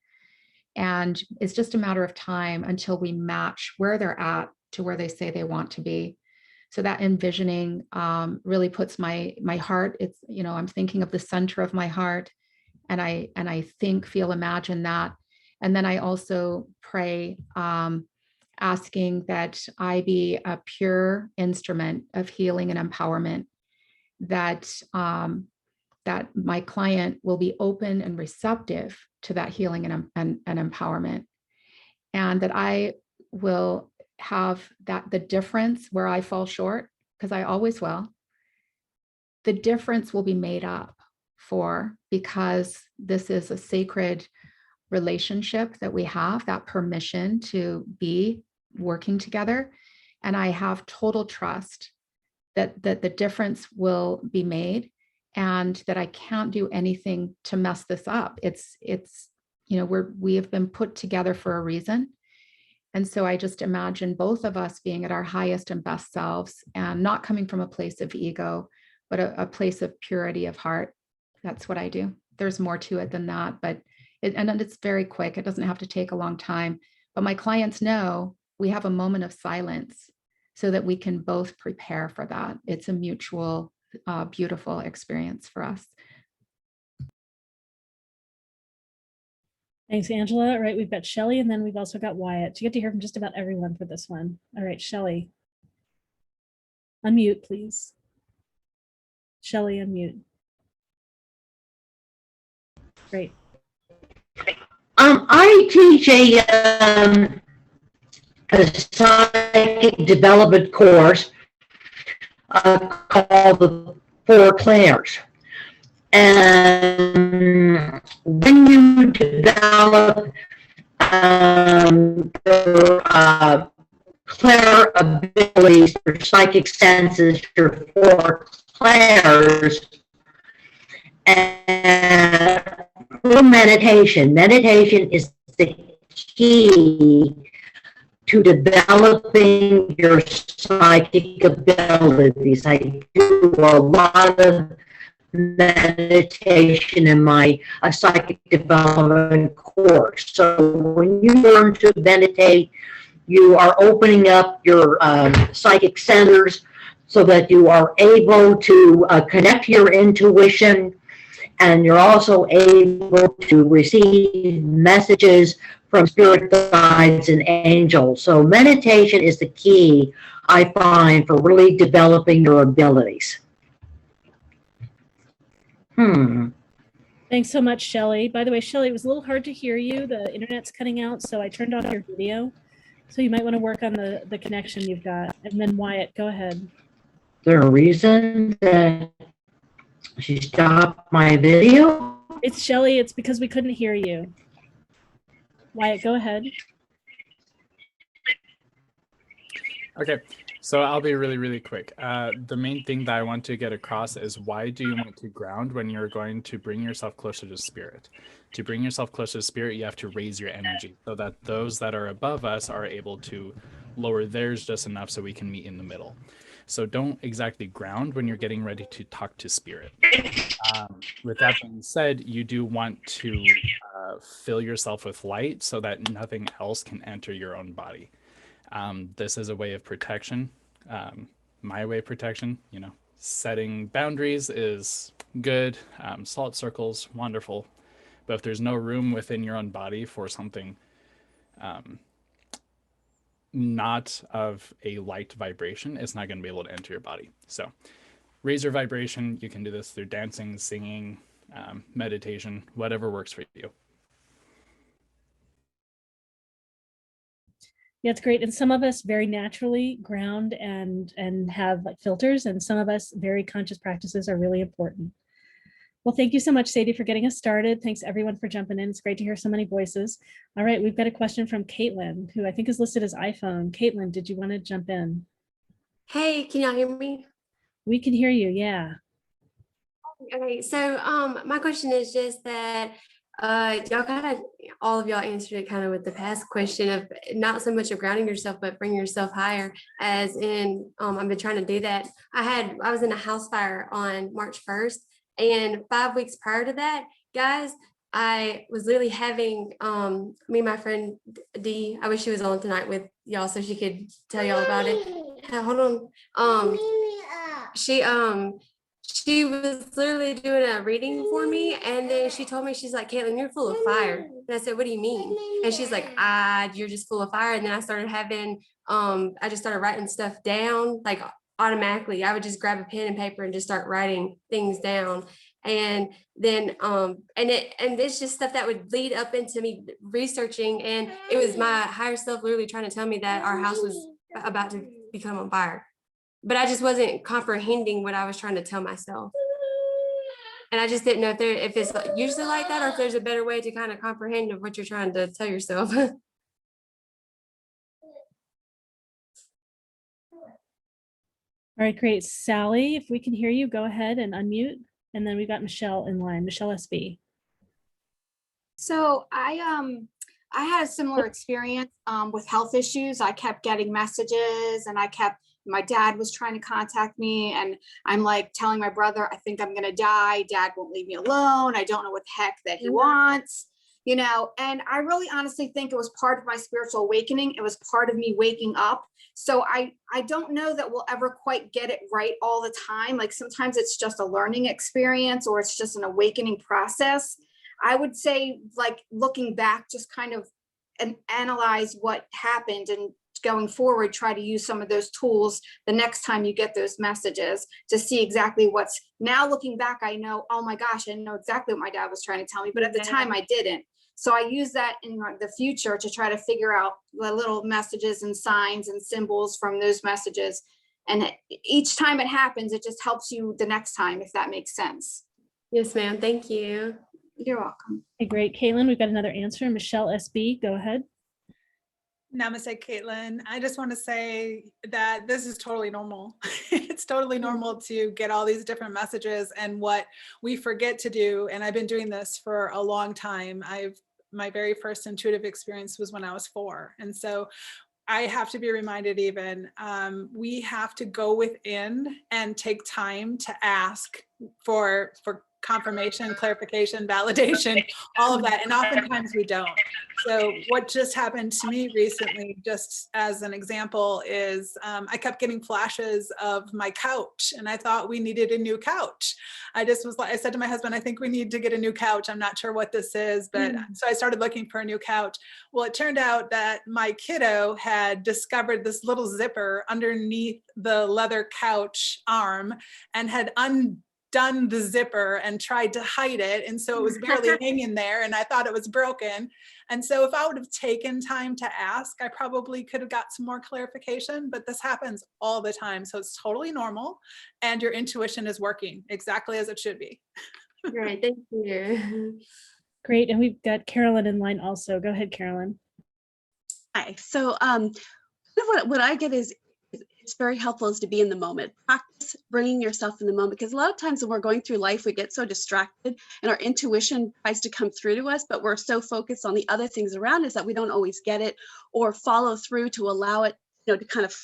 S13: And it's just a matter of time until we match where they're at to where they say they want to be. So that envisioning really puts my heart, it's, I'm thinking of the center of my heart, and I imagine that. And then I also pray asking that I be a pure instrument of healing and empowerment, that that my client will be open and receptive to that healing and empowerment, and that I will have that the difference where I fall short, because I always will, the difference will be made up for, because this is a sacred relationship that we have, that permission to be working together. And I have total trust that the difference will be made, and that I can't do anything to mess this up. It's you know, we have been put together for a reason. And so I just imagine both of us being at our highest and best selves, and not coming from a place of ego, but a place of purity of heart. That's what I do. There's more to it than that, but and it's very quick. It doesn't have to take a long time. But my clients know we have a moment of silence so that we can both prepare for that. It's a mutual, beautiful experience for us.
S1: Thanks, Angela. All right, we've got Shelley, and then we've also got Wyatt. You get to hear from just about everyone for this one. All right, Shelley. Unmute, please. Shelley, unmute. Great.
S17: I teach a psychic development course called the Four Clairs. And when you develop your clair abilities, your psychic senses, your four clairs, and through meditation. Meditation is the key to developing your psychic abilities. I do a lot of meditation in my psychic development course. So when you learn to meditate, you are opening up your psychic centers so that you are able to connect to your intuition, and you're also able to receive messages from spirit guides and angels. So meditation is the key, I find, for really developing your abilities.
S1: Thanks so much, Shelley. By the way, Shelley, it was a little hard to hear you. The internet's cutting out, so I turned off your video. So you might want to work on the connection you've got. And then Wyatt, go ahead.
S17: Is there a reason that she stopped my video?
S1: It's Shelley. It's because we couldn't hear you. Wyatt, go ahead.
S2: Okay, so I'll be really, really quick. The main thing that I want to get across is, why do you want to ground when you're going to bring yourself closer to spirit? To bring yourself closer to spirit, you have to raise your energy so that those that are above us are able to lower theirs just enough so we can meet in the middle. So don't exactly ground when you're getting ready to talk to spirit. With that being said, you do want to fill yourself with light so that nothing else can enter your own body. This is a way of protection. My way of protection, you know, setting boundaries is good. Salt circles, wonderful. But if there's no room within your own body for something not of a light vibration, it's not going to be able to enter your body. So raise your vibration. You can do this through dancing, singing, meditation, whatever works for you.
S1: Yeah, it's great. And some of us very naturally ground and have like filters, and some of us very conscious practices are really important. Well, thank you so much, Sadie, for getting us started. Thanks everyone for jumping in. It's great to hear so many voices. All right, we've got a question from Caitlin, who I think is listed as iPhone. Caitlin, did you want to jump in?
S19: Hey, can y'all hear me?
S1: We can hear you, yeah.
S19: Okay, so my question is just that y'all kind of, all of y'all answered it kind of with the past question of not so much of grounding yourself, but bringing yourself higher, as in I've been trying to do that. I was in a house fire on March 1st, and 5 weeks prior to that, guys, I was literally having me and my friend Dee, I wish she was on tonight with y'all so she could tell y'all about it. Hold on. she was literally doing a reading for me, and then she told me, she's like, Caitlin, you're full of fire. And I said, what do you mean? And she's like, you're just full of fire. And then I started having, I just started writing stuff down, like automatically. I would just grab a pen and paper and just start writing things down. And then and it's just stuff that would lead up into me researching, and it was my higher self literally trying to tell me that our house was about to become on fire, but I just wasn't comprehending what I was trying to tell myself. And I just didn't know if it's usually like that, or if there's a better way to kind of comprehend of what you're trying to tell yourself.
S1: All right, great. Sally, if we can hear you, go ahead and unmute. And then we've got Michelle in line, Michelle SB.
S4: So I had a similar experience with health issues. I kept getting messages, and my dad was trying to contact me, and I'm like telling my brother, I think I'm gonna die. Dad won't leave me alone. I don't know what the heck that he wants, and I really honestly think it was part of my spiritual awakening. It was part of me waking up. So I don't know that we'll ever quite get it right all the time. Like sometimes it's just a learning experience, or it's just an awakening process. I would say, like, looking back, just kind of analyze what happened, and going forward, try to use some of those tools the next time you get those messages to see exactly what's. Now looking back, I know, oh my gosh, I know exactly what my dad was trying to tell me, but at the time I didn't. So I use that in the future to try to figure out the little messages and signs and symbols from those messages. And each time it happens, it just helps you the next time, if that makes sense.
S19: Yes, ma'am. Thank you.
S4: You're welcome.
S1: Okay, great. Caitlin, we've got another answer. Michelle SB, go ahead.
S6: Namaste, Caitlin. I just want to say that this is totally normal. It's totally normal to get all these different messages, and what we forget to do. And I've been doing this for a long time. My very first intuitive experience was when I was 4. And so I have to be reminded, even we have to go within and take time to ask for confirmation, clarification, validation, all of that. And oftentimes we don't. So what just happened to me recently, just as an example, is I kept getting flashes of my couch, and I thought we needed a new couch. I said to my husband, I think we need to get a new couch. I'm not sure what this is, but so I started looking for a new couch. Well, it turned out that my kiddo had discovered this little zipper underneath the leather couch arm and had undone the zipper and tried to hide it. And so it was barely hanging there, and I thought it was broken. And so if I would have taken time to ask, I probably could have got some more clarification, but this happens all the time. So it's totally normal, and your intuition is working exactly as it should be.
S19: Great, thank you.
S1: Great, and we've got Carolyn in line also. Go ahead, Carolyn.
S11: Hi, so what I get is, it's very helpful is to be in the moment. Practice bringing yourself in the moment, because a lot of times when we're going through life, we get so distracted and our intuition tries to come through to us, but we're so focused on the other things around us that we don't always get it or follow through to allow it, to kind of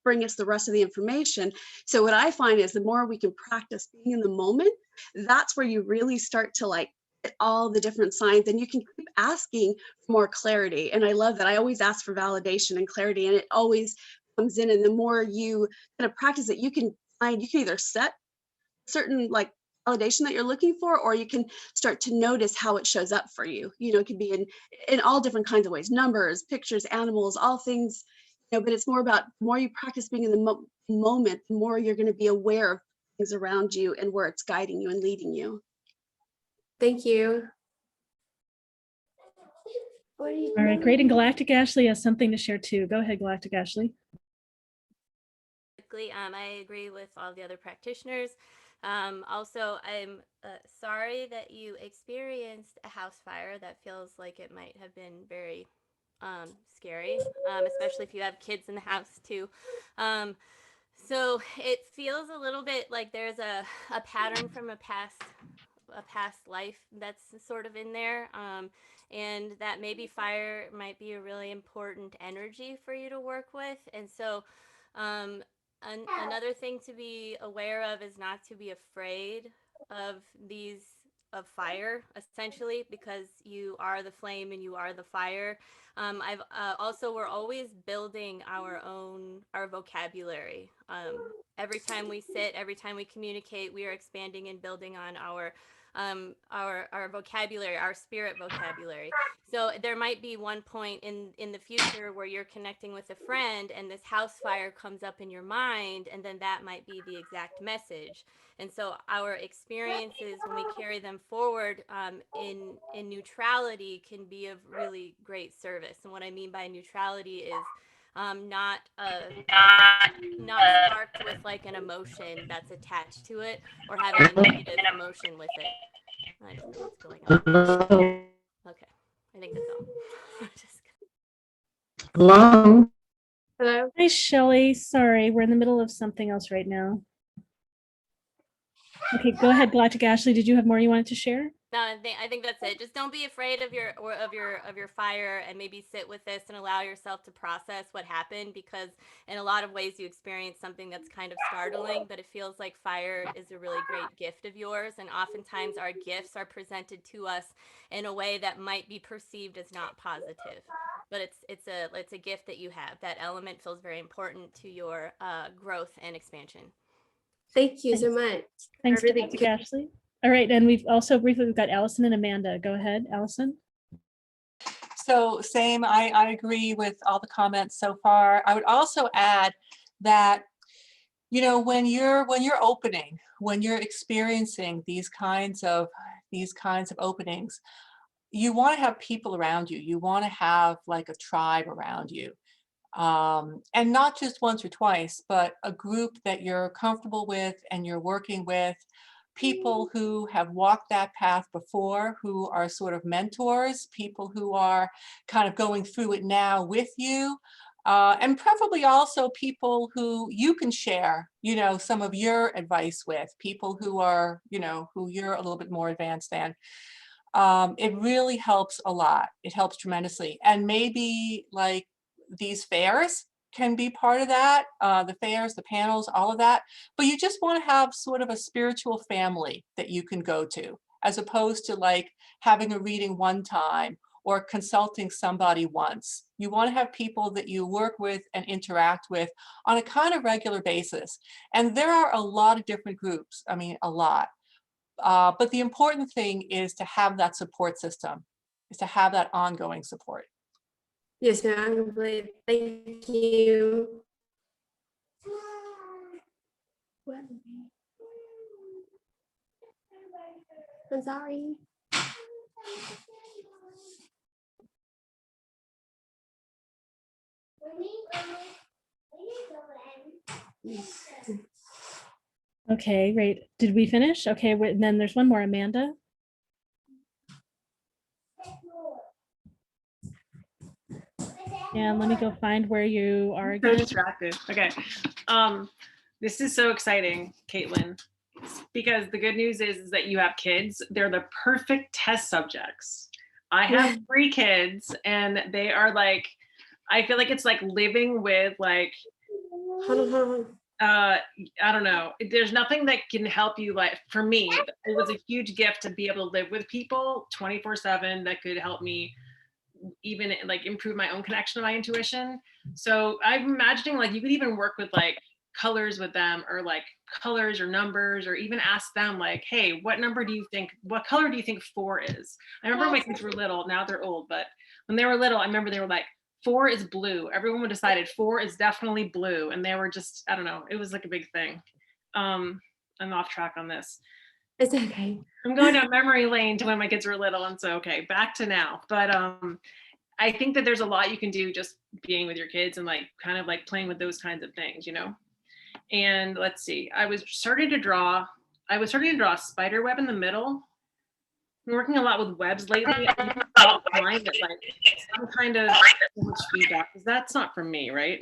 S11: bring us the rest of the information. So what I find is the more we can practice being in the moment, that's where you really start to like all the different signs, and you can keep asking for more clarity. And I love that. I always ask for validation and clarity, and it always comes in. And the more you kind of practice it, you can either set certain like validation that you're looking for, or you can start to notice how it shows up for you. It can be in all different kinds of ways, numbers, pictures, animals, all things, but it's more about the more you practice being in the moment, the more you're going to be aware of things around you and where it's guiding you and leading you.
S19: Thank you.
S1: All right, great. And Galactic Ashley has something to share too. Go ahead, Galactic Ashley.
S9: I agree with all the other practitioners. Also, I'm sorry that you experienced a house fire. That feels like it might have been very scary, especially if you have kids in the house too. So it feels a little bit like there's a pattern from a past life that's sort of in there, and that maybe fire might be a really important energy for you to work with. And so another thing to be aware of is not to be afraid of these fire, essentially, because you are the flame and you are the fire. I've also, we're always building our vocabulary. Every time we sit, every time we communicate, we are expanding and building on our vocabulary, our spirit vocabulary. So there might be one point in the future where you're connecting with a friend and this house fire comes up in your mind, and then that might be the exact message. And so our experiences, when we carry them forward in neutrality, can be of really great service. And what I mean by neutrality is not sparked with like an emotion that's attached to it, or having a negative emotion with it. I don't know what's going on. Okay, I think that's all.
S17: Hello.
S19: Hello.
S1: Hi, Shelley. Sorry, we're in the middle of something else right now. Okay, go ahead, Galactic Ashley. Did you have more you wanted to share?
S9: No, I think that's it. Just don't be afraid of your fire, and maybe sit with this and allow yourself to process what happened, because in a lot of ways you experience something that's kind of startling, but it feels like fire is a really great gift of yours, and oftentimes our gifts are presented to us in a way that might be perceived as not positive. But it's a gift that you have. That element feels very important to your growth and expansion.
S19: Thank you so much.
S1: Thanks,
S19: really
S1: Galactic Ashley. All right, and we've got Allison and Amanda. Go ahead, Allison.
S15: So same, I agree with all the comments so far. I would also add that, you know, when you're opening, when you're experiencing these kinds of openings, you want to have people around you. You want to have like a tribe around you. And not just once or twice, but a group that you're comfortable with and you're working with, people who have walked that path before, who are sort of mentors, people who are kind of going through it now with you, and preferably also people who you can share, you know, some of your advice with, people who are, you know, who you're a little bit more advanced than. It really helps a lot. It helps tremendously. And maybe like these fairs can be part of that, the fairs, the panels, all of that. But you just want to have sort of a spiritual family that you can go to, as opposed to like having a reading one time or consulting somebody once. You want to have people that you work with and interact with on a kind of regular basis. And there are a lot of different groups, I mean, a lot. But the important thing is to have that support system, is to have that ongoing support.
S19: Yes, ma'am. Thank you. I'm sorry.
S1: Okay, great. Did we finish? Okay, then there's one more, Amanda. And let me go find where you are
S14: So
S1: again.
S14: distracted. Okay. This is so exciting, Caitlin, because the good news is that you have kids. They're the perfect test subjects. I have 3 kids, and they are like, I feel like it's like living with like, I don't know. There's nothing that can help you. Like for me, it was a huge gift to be able to live with people 24/7 that could help me even like improve my own connection to my intuition. So I'm imagining like you could even work with like colors with them, or like colors or numbers, or even ask them like, hey, what color do you think 4 is? I remember my kids were little, now they're old, but when they were little, I remember they were like, 4 is blue. Everyone decided 4 is definitely blue. And they were just, I don't know, it was like a big thing. I'm off track on this.
S19: It's okay.
S14: I'm going down memory lane to when my kids were little, and so okay, back to now. But I think that there's a lot you can do just being with your kids and like kind of like playing with those kinds of things, you know. And let's see, I was starting to draw a spider web in the middle. I'm working a lot with webs lately. I find that like some kind of feedback, because that's not from me, right?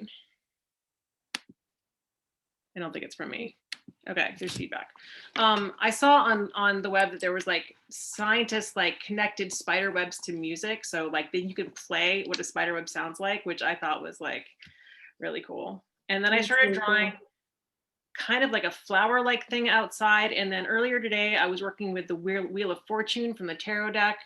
S14: I don't think it's from me. Okay, there's feedback. I saw on the web that there was like scientists like connected spider webs to music. So like then you could play what a spider web sounds like, which I thought was like really cool. And then I started drawing kind of like a flower-like thing outside. And then earlier today, I was working with the Wheel of Fortune from the tarot deck.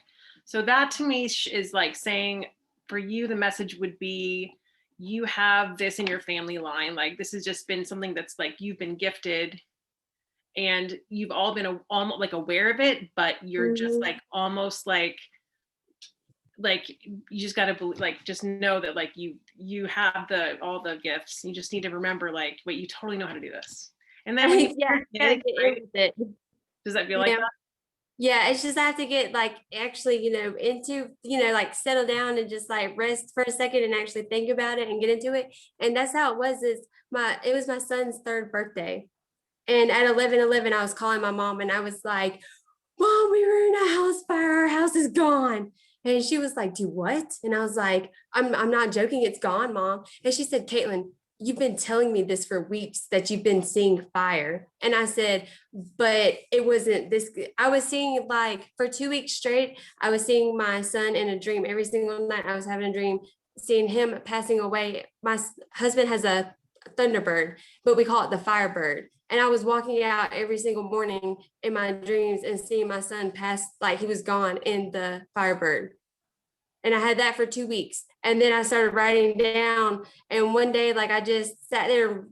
S14: So that to me is like saying, for you, the message would be, you have this in your family line. Like this has just been something that's like you've been gifted, and you've all been almost like aware of it, but you're just like almost like you just got to believe, like just know that like you have all the gifts. You just need to remember like, wait, you totally know how to do this. And then when you
S19: Gotta get in with it.
S14: does that feel like that?
S19: Yeah, it's just I have to get like actually, into, like settle down and just like rest for a second and actually think about it and get into it. And that's how it was. It was my son's 3rd birthday. And at 11:11, I was calling my mom and I was like, Mom, we were in a house fire. Our house is gone. And she was like, do what? And I was like, I'm not joking. It's gone, Mom. And she said, Caitlin, you've been telling me this for weeks that you've been seeing fire. And I said, but it wasn't this. I was seeing like for 2 weeks straight, I was seeing my son in a dream. Every single night I was having a dream, seeing him passing away. My husband has a Thunderbird, but we call it the Firebird. And I was walking out every single morning in my dreams and seeing my son pass, like he was gone in the Firebird. And I had that for 2 weeks. And then I started writing down. And one day, like I just sat there and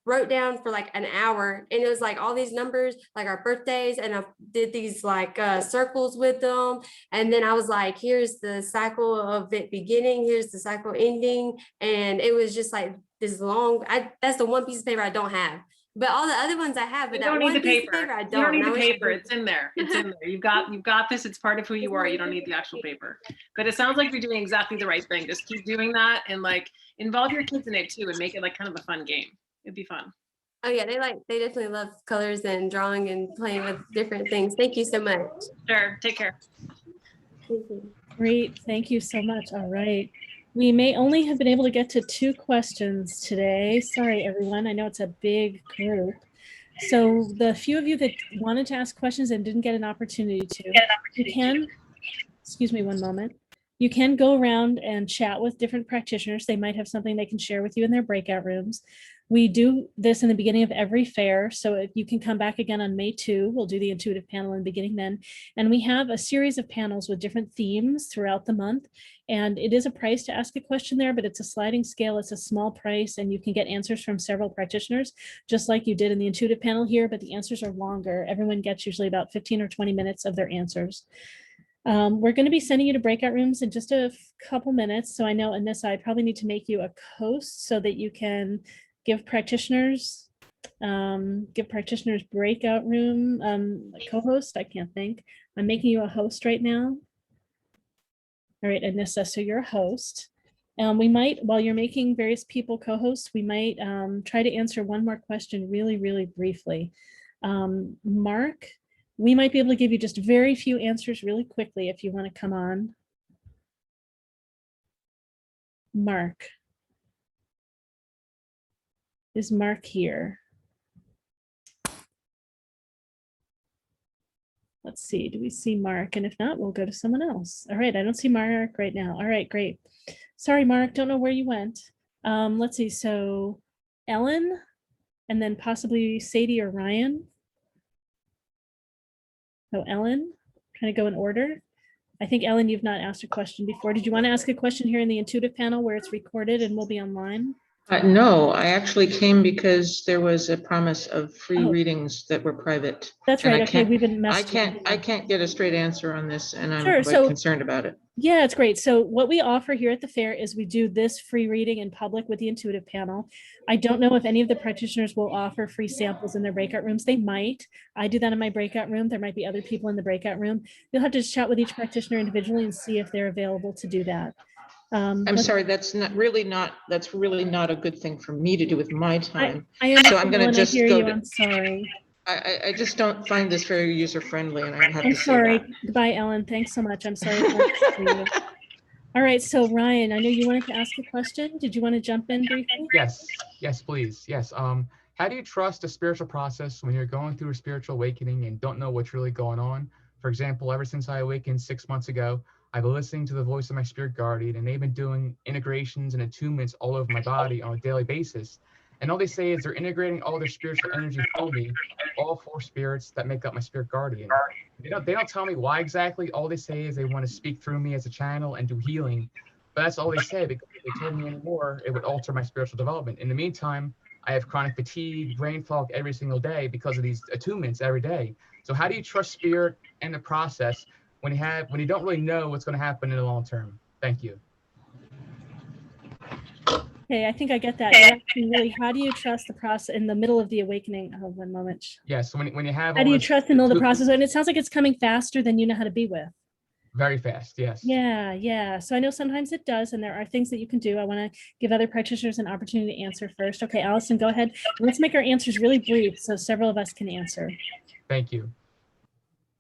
S19: wrote down for like an hour. And it was like all these numbers, like our birthdays. And I did these like circles with them. And then I was like, here's the cycle of it beginning. Here's the cycle ending. And it was just like this long, that's the one piece of paper I don't have. But all the other ones I have, but
S14: you
S19: that
S14: don't
S19: one
S14: need the
S19: piece
S14: paper.
S19: of paper I don't.
S14: You don't need
S19: And I
S14: the
S19: wish I
S14: paper.
S19: did.
S14: It's in there. It's in there. You've got this. It's part of who you are. You don't need the actual paper. But it sounds like you're doing exactly the right thing. Just keep doing that and like involve your kids in it too and make it like kind of a fun game. It'd be fun.
S19: Oh yeah, they definitely love colors and drawing and playing with different things. Thank you so much.
S14: Sure. Take care.
S19: Thank you.
S1: Great, thank you so much. All right. We may only have been able to get to 2 questions today. Sorry, everyone. I know it's a big group. So the few of you that wanted to ask questions and didn't get an opportunity to, you can, excuse me one moment, you can go around and chat with different practitioners. They might have something they can share with you in their breakout rooms. We do this in the beginning of every fair, so if you can come back again on May 2, we'll do the intuitive panel in the beginning then. And we have a series of panels with different themes throughout the month. And it is a price to ask a question there, but it's a sliding scale. It's a small price and you can get answers from several practitioners, just like you did in the intuitive panel here, but the answers are longer. Everyone gets usually about 15 or 20 minutes of their answers. We're going to be sending you to breakout rooms in just a couple minutes. So I know, Anissa, I probably need to make you a host so that you can give practitioners breakout room co-host. I can't think. I'm making you a host right now. All right, Anissa, so you're a host. We might, while you're making various people co-hosts, we might try to answer one more question really, really briefly. Mark, we might be able to give you just very few answers really quickly if you want to come on. Mark. Is Mark here? Let's see, do we see Mark? And if not, we'll go to someone else. All right, I don't see Mark right now. All right, great. Sorry, Mark, don't know where you went. Let's see, so Ellen, and then possibly Sadie or Ryan. So Ellen, trying to go in order. I think Ellen, you've not asked a question before. Did you want to ask a question here in the intuitive panel where it's recorded and will be online?
S20: No, I actually came because there was a promise of free readings that were private.
S1: That's right. Okay, we've been messaging.
S20: I can't get a straight answer on this, and I'm
S1: Sure,
S20: quite concerned about it.
S1: Yeah, it's great. So what we offer here at the fair is we do this free reading in public with the intuitive panel. I don't know if any of the practitioners will offer free samples in their breakout rooms. They might. I do that in my breakout room. There might be other people in the breakout room. You'll have to chat with each practitioner individually and see if they're available to do that.
S20: I'm sorry, that's really not a good thing for me to do with my time.
S1: So
S20: I'm going to just go to,
S1: I'm sorry.
S20: I just don't find this very user friendly, and I have
S1: I'm
S20: to
S1: sorry.
S20: say that.
S1: Goodbye, Ellen. Thanks so much. I'm sorry. All right. So Ryan, I know you wanted to ask a question. Did you want to jump in briefly?
S21: Yes, please. Yes. How do you trust the spiritual process when you're going through a spiritual awakening and don't know what's really going on? For example, ever since I awakened 6 months ago, I've been listening to the voice of my spirit guardian, and they've been doing integrations and attunements all over my body on a daily basis. And all they say is they're integrating all their spiritual energy through me, all 4 spirits that make up my spirit guardian. They don't tell me why exactly. All they say is they want to speak through me as a channel and do healing. But that's all they say, because if they told me anymore, it would alter my spiritual development. In the meantime, I have chronic fatigue, brain fog every single day because of these attunements every day. So how do you trust spirit and the process when you don't really know what's going to happen in the long term? Thank you.
S1: Okay, I think I get that. You're asking really, how do you trust the process in the middle of the awakening? Oh, one moment.
S21: Yeah, so when you have
S1: How do you trust in the middle of the process? And it sounds like it's coming faster than you know how to be with.
S21: Very fast, yes.
S1: Yeah. So I know sometimes it does, and there are things that you can do. I want to give other practitioners an opportunity to answer first. Okay, Allison, go ahead. Let's make our answers really brief so several of us can answer.
S21: Thank you.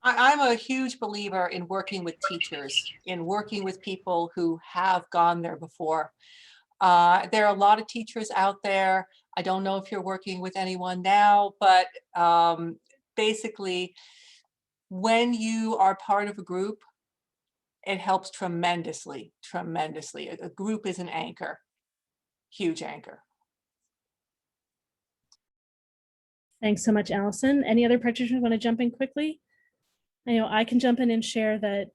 S15: I'm a huge believer in working with teachers, in working with people who have gone there before. There are a lot of teachers out there. I don't know if you're working with anyone now, but basically, when you are part of a group, it helps tremendously, tremendously. A group is an anchor, huge anchor.
S1: Thanks so much, Allison. Any other practitioners want to jump in quickly? I know I can jump in and share that.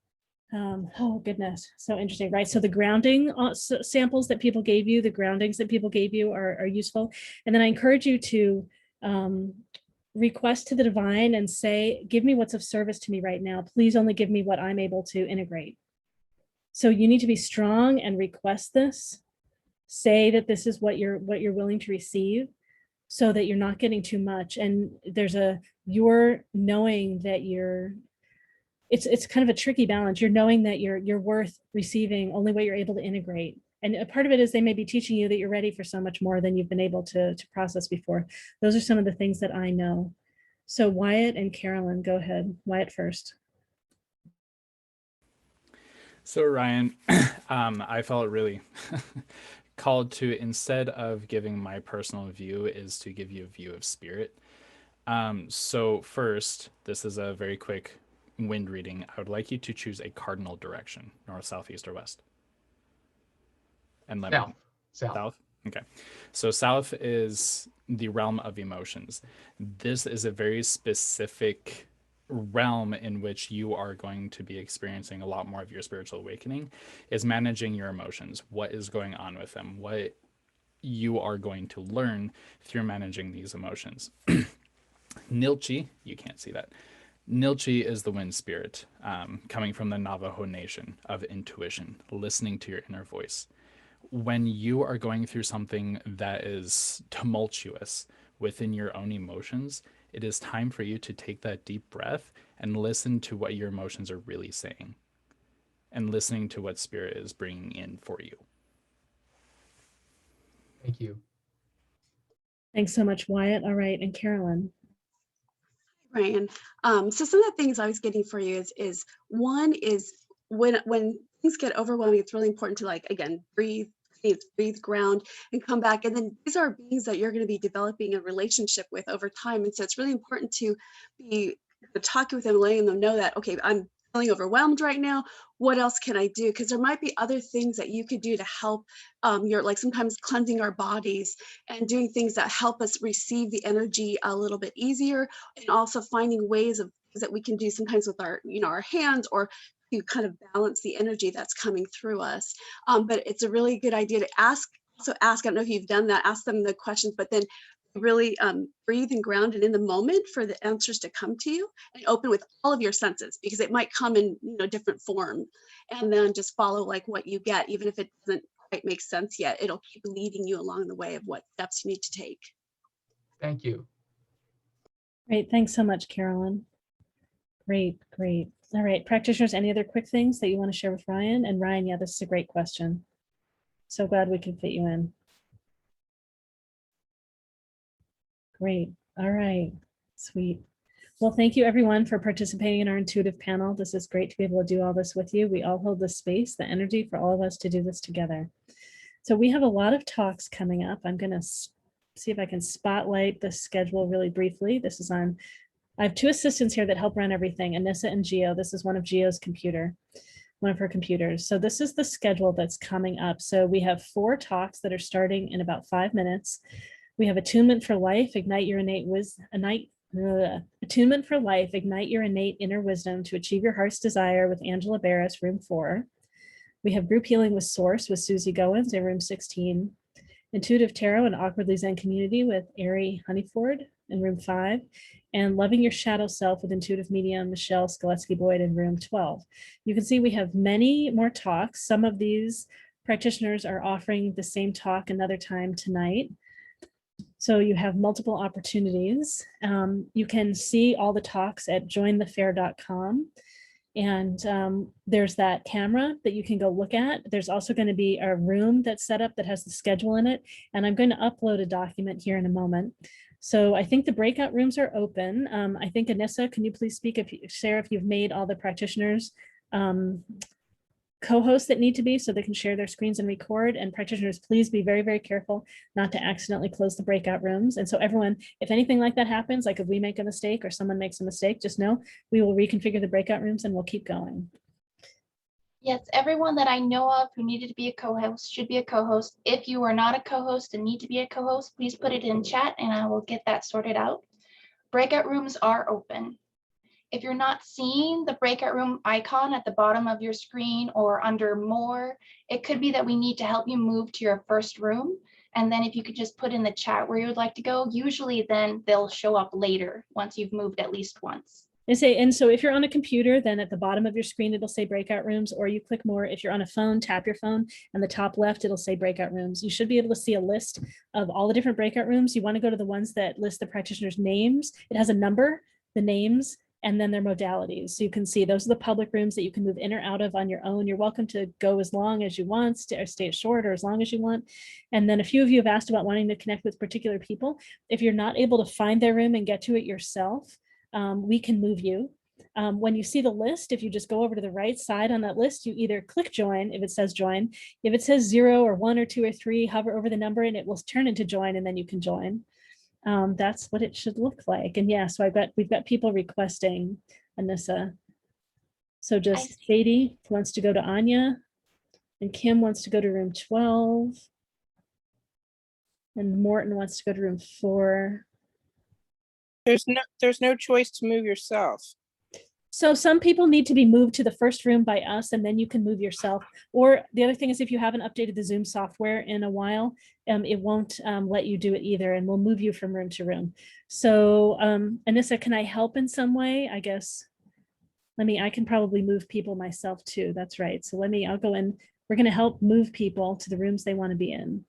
S1: Oh goodness, so interesting, right? So the grounding samples that people gave you, the groundings that people gave you are useful. And then I encourage you to request to the divine and say, give me what's of service to me right now. Please only give me what I'm able to integrate. So you need to be strong and request this. Say that this is what you're willing to receive, so that you're not getting too much. And you're knowing that it's kind of a tricky balance. You're knowing that you're worth receiving only what you're able to integrate. And a part of it is they may be teaching you that you're ready for so much more than you've been able to process before. Those are some of the things that I know. So Wyatt and Carolyn, go ahead. Wyatt first.
S2: So Ryan, I felt really called to, instead of giving my personal view, is to give you a view of spirit. So first, this is a very quick wind reading. I would like you to choose a cardinal direction, north, south, east, or west. And let me south. Okay. So south is the realm of emotions. This is a very specific realm in which you are going to be experiencing a lot more of your spiritual awakening, is managing your emotions. What is going on with them? What you are going to learn through managing these emotions. Nilchi, you can't see that. Nilchi is the wind spirit, coming from the Navajo nation of intuition, listening to your inner voice. When you are going through something that is tumultuous within your own emotions, it is time for you to take that deep breath and listen to what your emotions are really saying, and listening to what spirit is bringing in for you.
S21: Thank you.
S4: Thanks so much, Wyatt. All right, and Carolyn.
S11: Ryan. So some of the things I was getting for you is one is when things get overwhelming, it's really important to, like, again, breathe, ground, and come back. And then these are beings that you're going to be developing a relationship with over time. And so it's really important to be talking with them, letting them know that, okay, I'm feeling overwhelmed right now. What else can I do? Because there might be other things that you could do to help. You're like sometimes cleansing our bodies and doing things that help us receive the energy a little bit easier, and also finding ways of things that we can do sometimes with our, our hands, or to kind of balance the energy that's coming through us. But it's a really good idea to ask. Also ask, I don't know if you've done that, ask them the questions, but then really breathe and ground it in the moment for the answers to come to you, and open with all of your senses, because it might come in different form, and then just follow like what you get, even if it doesn't quite make sense yet. It'll keep leading you along the way of what steps you need to take.
S21: Thank you.
S1: Great, thanks so much, Carolyn. Great. All right, practitioners, any other quick things that you want to share with Ryan? And Ryan, yeah, this is a great question. So glad we can fit you in. Great. All right. Sweet. Well, thank you everyone for participating in our intuitive panel. This is great to be able to do all this with you. We all hold the space, the energy for all of us to do this together. So we have a lot of talks coming up. I'm going to see if I can spotlight the schedule really briefly. This is on, I have two assistants here that help run everything, Anissa and Geo. This is one of Geo's one of her computers. So this is the schedule that's coming up. So we have 4 talks that are starting in about 5 minutes. We have Attunement for Life, Ignite Your Innate Attunement for Life, Ignite Your Innate Inner Wisdom to Achieve Your Heart's Desire with Angela Barrus, room 4. We have Group Healing with Source with Susie Goins in room 16. Intuitive Tarot and Awkwardly Zen Community with Ari Hunniford in room 5. And Loving Your Shadow Self with Intuitive Medium Michelle Skoletsky-Boyd in room 12. You can see we have many more talks. Some of these practitioners are offering the same talk another time tonight. So you have multiple opportunities. You can see all the talks at jointhefair.com. And there's that camera that you can go look at. There's also going to be a room that's set up that has the schedule in it. And I'm going to upload a document here in a moment. So I think the breakout rooms are open. I think Anissa, can you please share if you've made all the practitioners co-hosts that need to be so they can share their screens and record, and practitioners, please be very, very careful not to accidentally close the breakout rooms. And so everyone, if anything like that happens, like if we make a mistake or someone makes a mistake, just know we will reconfigure the breakout rooms and we'll keep going.
S5: Yes, everyone that I know of who needed to be a co-host should be a co-host. If you are not a co-host and need to be a co-host, please put it in chat and I will get that sorted out. Breakout rooms are open. If you're not seeing the breakout room icon at the bottom of your screen or under more, it could be that we need to help you move to your first room. And then if you could just put in the chat where you would like to go, usually then they'll show up later once you've moved at least once.
S1: And so if you're on a computer, then at the bottom of your screen, it'll say breakout rooms, or you click more. If you're on a phone, tap your phone, and the top left, it'll say breakout rooms. You should be able to see a list of all the different breakout rooms. You want to go to the ones that list the practitioners' names. It has a number, the names, and then their modalities. So you can see those are the public rooms that you can move in or out of on your own. You're welcome to go as long as you want, stay short or as long as you want. And then a few of you have asked about wanting to connect with particular people. If you're not able to find their room and get to it yourself, we can move you. When you see the list, if you just go over to the right side on that list, you either click join if it says join. If it says 0 or 1 or 2 or 3, hover over the number and it will turn into join, and then you can join. That's what it should look like. And yeah, so we've got people requesting, Anissa. So just Sadie wants to go to Anya, and Kim wants to go to room 12, and Morton wants to go to room 4.
S22: There's no choice to move yourself.
S1: So some people need to be moved to the first room by us, and then you can move yourself. Or the other thing is, if you haven't updated the Zoom software in a while, it won't let you do it either, and we'll move you from room to room. So Anissa, can I help in some way? I guess, I can probably move people myself too. That's right. So I'll go in. We're going to help move people to the rooms they want to be in.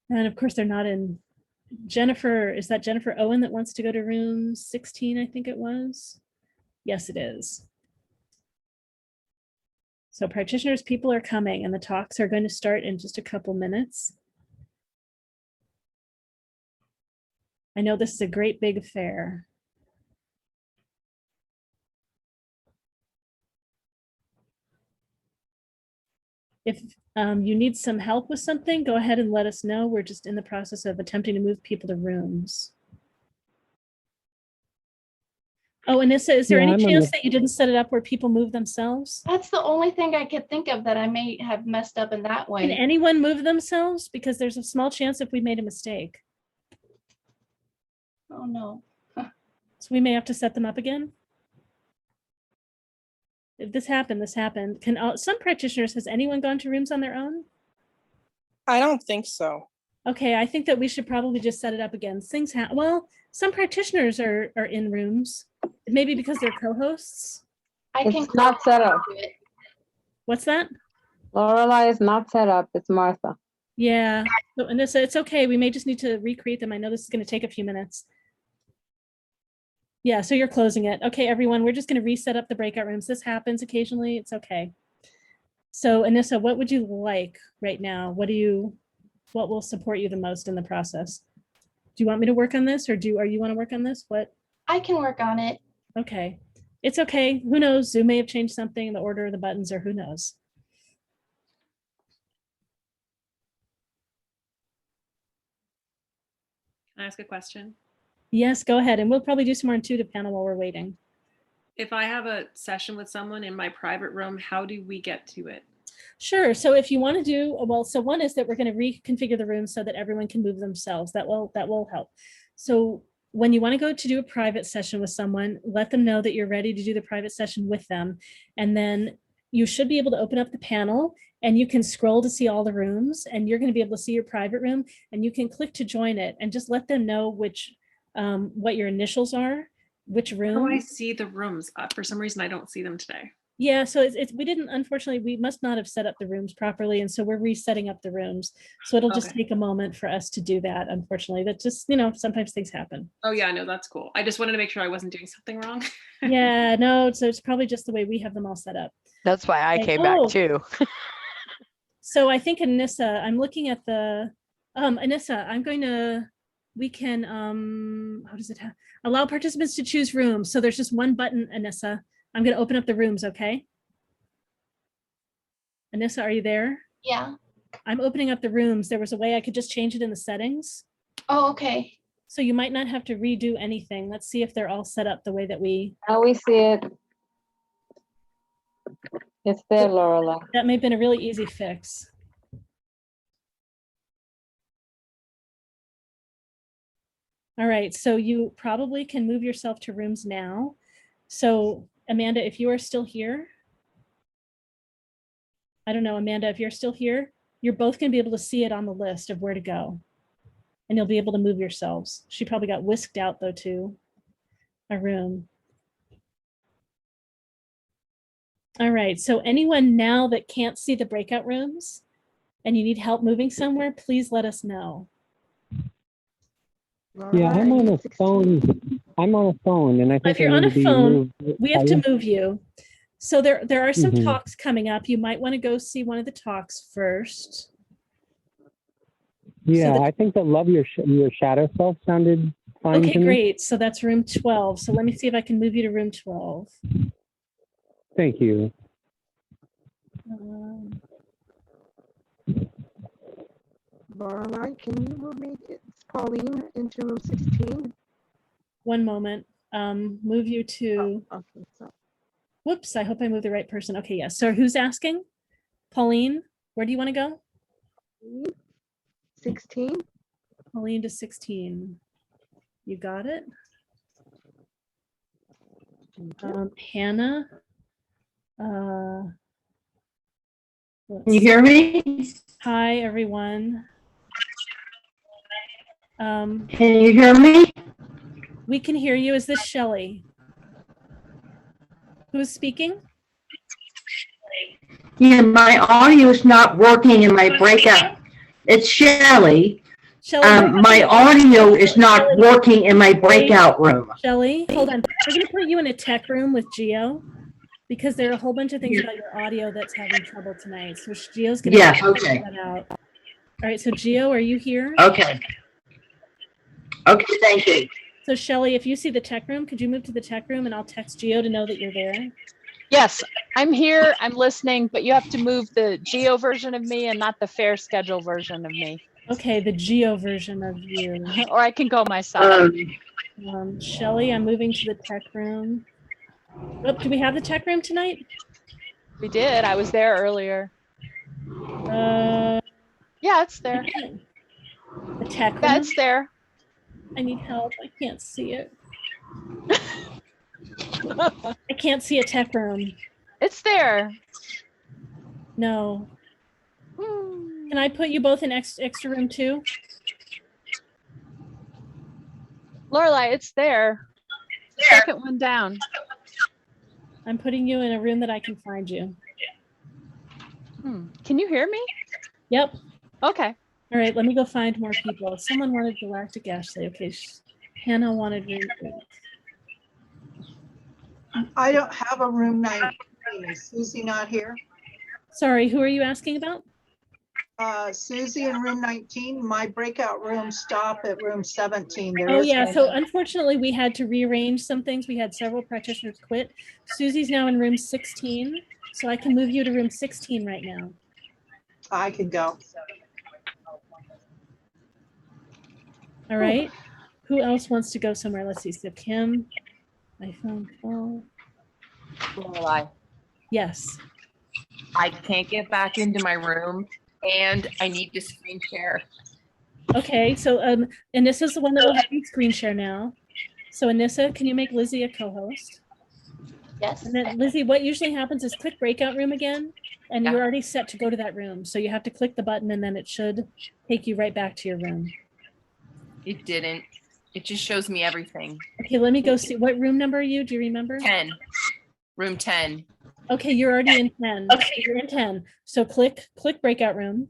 S1: And of course, they're not in. Jennifer, is that Jennifer Owen that wants to go to room 16, I think it was? Yes, it is. So practitioners, people are coming, and the talks are going to start in just a couple minutes. I know this is a great big fair. If you need some help with something, go ahead and let us know. We're just in the process of attempting to move people to rooms. Oh, Anissa, is there any chance that you didn't set it up where people move themselves?
S5: That's the only thing I could think of that I may have messed up in that way.
S1: Can anyone move themselves? Because there's a small chance if we made a mistake.
S5: Oh, no.
S1: So we may have to set them up again. If this happened, this happened. Can some practitioners, has anyone gone to rooms on their own?
S22: I don't think so.
S1: Okay, I think that we should probably just set it up again. Things happen. Well, some practitioners are in rooms, maybe because they're co-hosts.
S23: It's not set up.
S1: What's that?
S23: Lorelei is not set up. It's Martha.
S1: Yeah, so Anissa, it's okay. We may just need to recreate them. I know this is going to take a few minutes. Yeah, so you're closing it. Okay, everyone, we're just going to reset up the breakout rooms. This happens occasionally. It's okay. So Anissa, what would you like right now? What will support you the most in the process? Do you want me to work on this, or you want to work on this? What?
S5: I can work on it.
S1: Okay, it's okay. Who knows? Zoom may have changed something in the order of the buttons, or who knows?
S24: Can I ask a question?
S1: Yes, go ahead. And we'll probably do some more intuitive panel while we're waiting.
S24: If I have a session with someone in my private room, how do we get to it?
S1: Sure. So if you want to do, well, so one is that we're going to reconfigure the room so that everyone can move themselves. That will help. So when you want to go to do a private session with someone, let them know that you're ready to do the private session with them. And then you should be able to open up the panel and you can scroll to see all the rooms, and you're going to be able to see your private room, and you can click to join it and just let them know which, what your initials are, which
S14: How do I
S1: room.
S14: see the rooms? For some reason, I don't see them today.
S1: Yeah, so we didn't, unfortunately, we must not have set up the rooms properly. And so we're resetting up the rooms. So it'll just take a moment for us to do that. Unfortunately, that just, sometimes things happen.
S14: Oh yeah, no, that's cool. I just wanted to make sure I wasn't doing something wrong.
S1: Yeah, no, so it's probably just the way we have them all set up.
S16: That's why I
S1: Okay.
S16: came back too.
S1: So I think Anissa, I'm looking at the, Anissa, we can, how does it have? Allow participants to choose rooms. So there's just one button, Anissa. I'm going to open up the rooms, okay? Anissa, are you there?
S5: Yeah.
S1: I'm opening up the rooms. There was a way I could just change it in the settings.
S5: Oh, okay.
S1: So you might not have to redo anything. Let's see if they're all set up the way that we.
S23: Now we see it. It's there, Lorelei.
S1: That may have been a really easy fix. All right, so you probably can move yourself to rooms now. So Amanda, if you are still here, I don't know, Amanda, if you're still here, you're both going to be able to see it on the list of where to go. And you'll be able to move yourselves. She probably got whisked out though to a room. All right, so anyone now that can't see the breakout rooms and you need help moving somewhere, please let us know.
S7: Yeah, I'm on a phone. I'm on a phone, and I think
S1: If you're on a
S7: be
S1: phone,
S7: moved.
S1: we have to move you. So there are some
S7: Mhm.
S1: talks coming up. You might want to go see one of the talks first.
S7: Yeah, I think that love your shadow self sounded fine
S1: Okay,
S7: to me.
S1: great. So that's room 12. So let me see if I can move you to room 12.
S7: Thank you.
S8: Lorelei, can you move me, it's Pauline, into room 16?
S1: One moment. Move you to.
S8: Okay, so
S1: Whoops, I hope I moved the right person. Okay, yes. So who's asking? Pauline, where do you want to go?
S8: 16.
S1: Pauline to 16. You got it? Hannah.
S17: Can you hear me?
S1: Hi, everyone.
S17: Can you hear me?
S1: We can hear you. Is this Shelley? Who's speaking?
S17: Yeah, my audio is not working in my breakout. It's Shelley. My audio is not working in my breakout room.
S1: Shelley, hold on. We're going to put you in a tech room with Geo because there are a whole bunch of things about your audio that's having trouble tonight. So Geo's going to figure that out. All right, so Geo, are you here?
S17: Okay. Okay, thank you.
S1: So Shelley, if you see the tech room, could you move to the tech room and I'll text Geo to know that you're there?
S10: Yes, I'm here, I'm listening, but you have to move the Geo version of me and not the fair schedule version of me.
S1: Okay, the Geo version of you.
S10: Or I can go myself.
S1: Shelley, I'm moving to the tech room. Oh, do we have the tech room tonight?
S10: We did, I was there earlier. Yeah, it's there.
S1: The tech room?
S10: Yeah, it's there.
S1: I need help, I can't see it. I can't see a tech room.
S10: It's there.
S1: No. Can I put you both in extra room too?
S10: Lorelei, it's there. Second one down.
S1: I'm putting you in a room that I can find you.
S10: Can you hear me?
S1: Yep.
S10: Okay.
S1: All right, let me go find more people. Someone wanted Galactic Ashley. Okay, Hannah wanted room 8.
S24: I don't have a room 19. Is Susie not here?
S1: Sorry, who are you asking about?
S24: Susie in room 19. My breakout rooms stop at room 17. There
S1: Oh
S24: is
S1: yeah,
S24: no-
S1: so unfortunately we had to rearrange some things. We had several practitioners quit. Susie's now in room 16, so I can move you to room 16 right now.
S24: I can go.
S1: All right. Who else wants to go somewhere? Let's see. So Kim, my phone call.
S10: Lorelei.
S1: Yes.
S3: I can't get back into my room, and I need to screen share.
S1: Okay, so Anissa's the one that will have you screen share now. So Anissa, can you make Lizzie a co-host?
S5: Yes.
S1: And then Lizzie, what usually happens is click breakout room again, and
S3: Yeah.
S1: you're already set to go to that room. So you have to click the button and then it should take you right back to your room.
S3: It didn't. It just shows me everything.
S1: Okay, let me go see. What room number are you? Do you remember?
S3: 10. Room 10.
S1: Okay, you're already in 10. Okay. You're in 10. So click breakout room.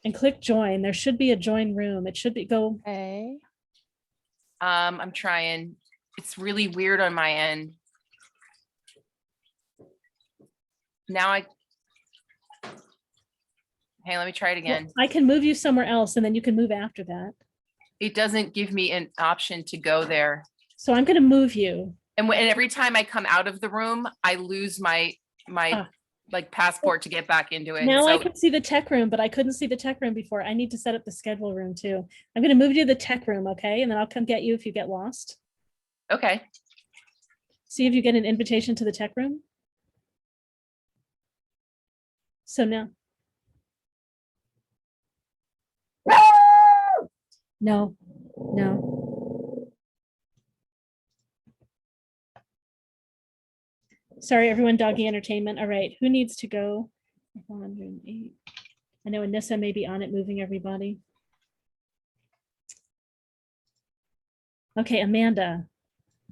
S1: And click join. There should be a join room. It should be go.
S10: Okay.
S3: I'm trying. It's really weird on my end. Now hey, let me try it again.
S1: I can move you somewhere else and then you can move after that.
S3: It doesn't give me an option to go there.
S1: So I'm going to move you.
S3: And every time I come out of the room, I lose my like passport to get back into it.
S1: Now I
S3: So
S1: can see the tech room, but I couldn't see the tech room before. I need to set up the schedule room too. I'm going to move you to the tech room, okay? And then I'll come get you if you get lost.
S3: okay.
S1: See if you get an invitation to the tech room. So now. No. Sorry, everyone, doggy entertainment. All right, who needs to go? 108. I know Anissa may be on it, moving everybody. Okay, Amanda,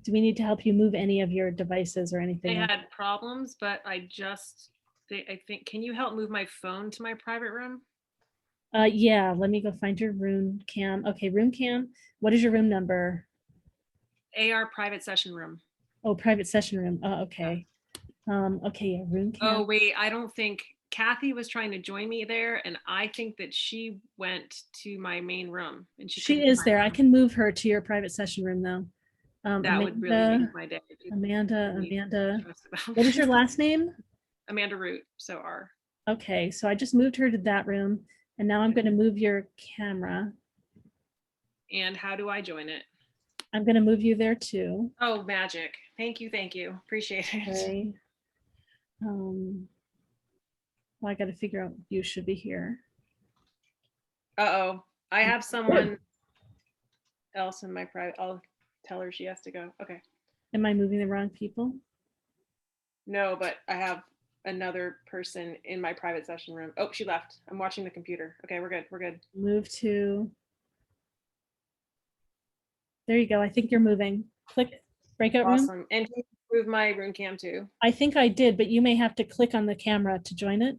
S1: do we need to help you move any of your devices or anything?
S14: They had problems, but I think, can you help move my phone to my private room?
S1: Yeah, let me go find your room cam. Okay, room cam. What is your room number?
S14: AR private session room.
S1: Oh, private session room. Oh, okay. Okay, yeah, room cam.
S14: Oh, wait, I don't think Kathy was trying to join me there, and I think that she went to my main room. And
S1: She is there. I can move her to your private session room though.
S14: That would really make my day.
S1: Amanda. What is your last name?
S14: Amanda Root, so R.
S1: Okay, so I just moved her to that room, and now I'm going to move your camera.
S14: And how do I join it?
S1: I'm going to move you there too.
S14: Oh, magic. Thank you. Appreciate it.
S1: Okay. Well, I got to figure out you should be here.
S14: Uh-oh. I have someone else in my private. I'll tell her she has to go. Okay.
S1: Am I moving the wrong people?
S14: No, but I have another person in my private session room. Oh, she left. I'm watching the computer. Okay, we're good.
S1: Move to. There you go. I think you're moving. Click breakout room.
S14: Awesome. And can you move my room cam too?
S1: I think I did, but you may have to click on the camera to join it.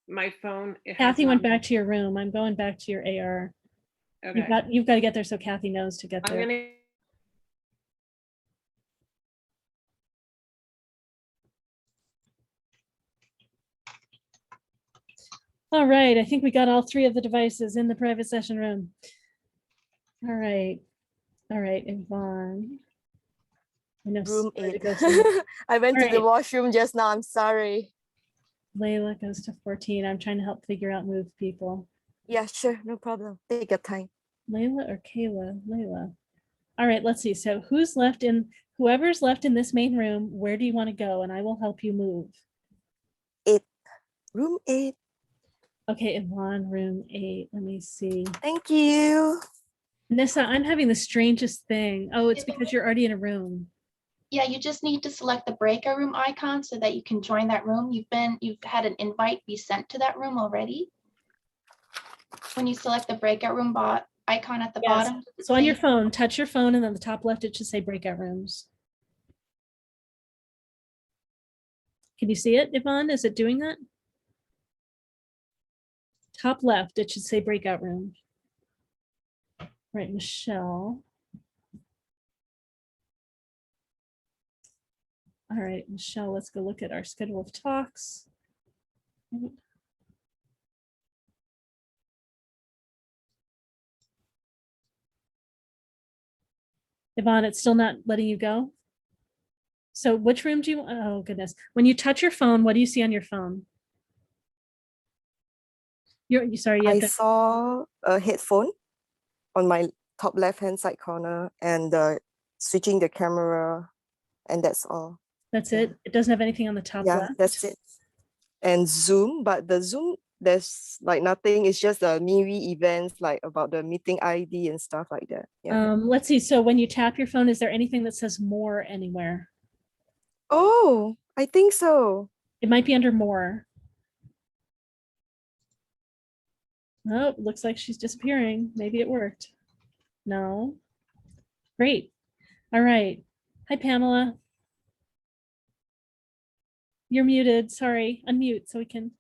S14: My phone.
S1: Kathy went back to your room. I'm going back to your AR.
S14: Okay.
S1: You've got to get there so Kathy knows to get there. All right, I think we got all three of the devices in the private session room. All right, Yvonne. I know
S12: Room 8.
S1: to
S12: I went
S1: all
S12: to the
S1: right.
S12: washroom just now. I'm sorry.
S1: Layla goes to 14. I'm trying to help figure out move people.
S12: Yeah, sure. No problem. Take your time.
S1: Layla or Kayla? Layla. All right, let's see. So whoever's left in this main room, where do you want to go? And I will help you move.
S12: 8. Room 8.
S1: Okay, Yvonne, room 8. Let me see.
S12: Thank you.
S1: Nissa, I'm having the strangest thing. Oh, it's because you're already in a room.
S5: Yeah, you just need to select the breakout room icon so that you can join that room. You've had an invite be sent to that room already. When you select the breakout room icon at the bottom.
S1: So on your phone, touch your phone, and on the top left, it should say breakout rooms. Can you see it, Yvonne? Is it doing that? Top left, it should say breakout room. Right, Michelle. All right, Michelle, let's go look at our schedule of talks. Yvonne, it's still not letting you go. So which room do you want? Oh, goodness. When you touch your phone, what do you see on your phone? Sorry.
S12: I saw a headphone on my top left-hand side corner and switching the camera and that's all.
S1: That's it? It doesn't have anything on the top
S12: Yeah,
S1: left?
S12: that's it. And Zoom, but the Zoom, there's like nothing. It's just the MeWe events, like about the meeting ID and stuff like that. Yeah.
S1: Let's see. So when you tap your phone, is there anything that says more anywhere?
S12: Oh, I think so.
S1: It might be under more. Oh, looks like she's disappearing. Maybe it worked. No. Great. All right. Hi, Pamela. You're muted. Sorry. Unmute so we can.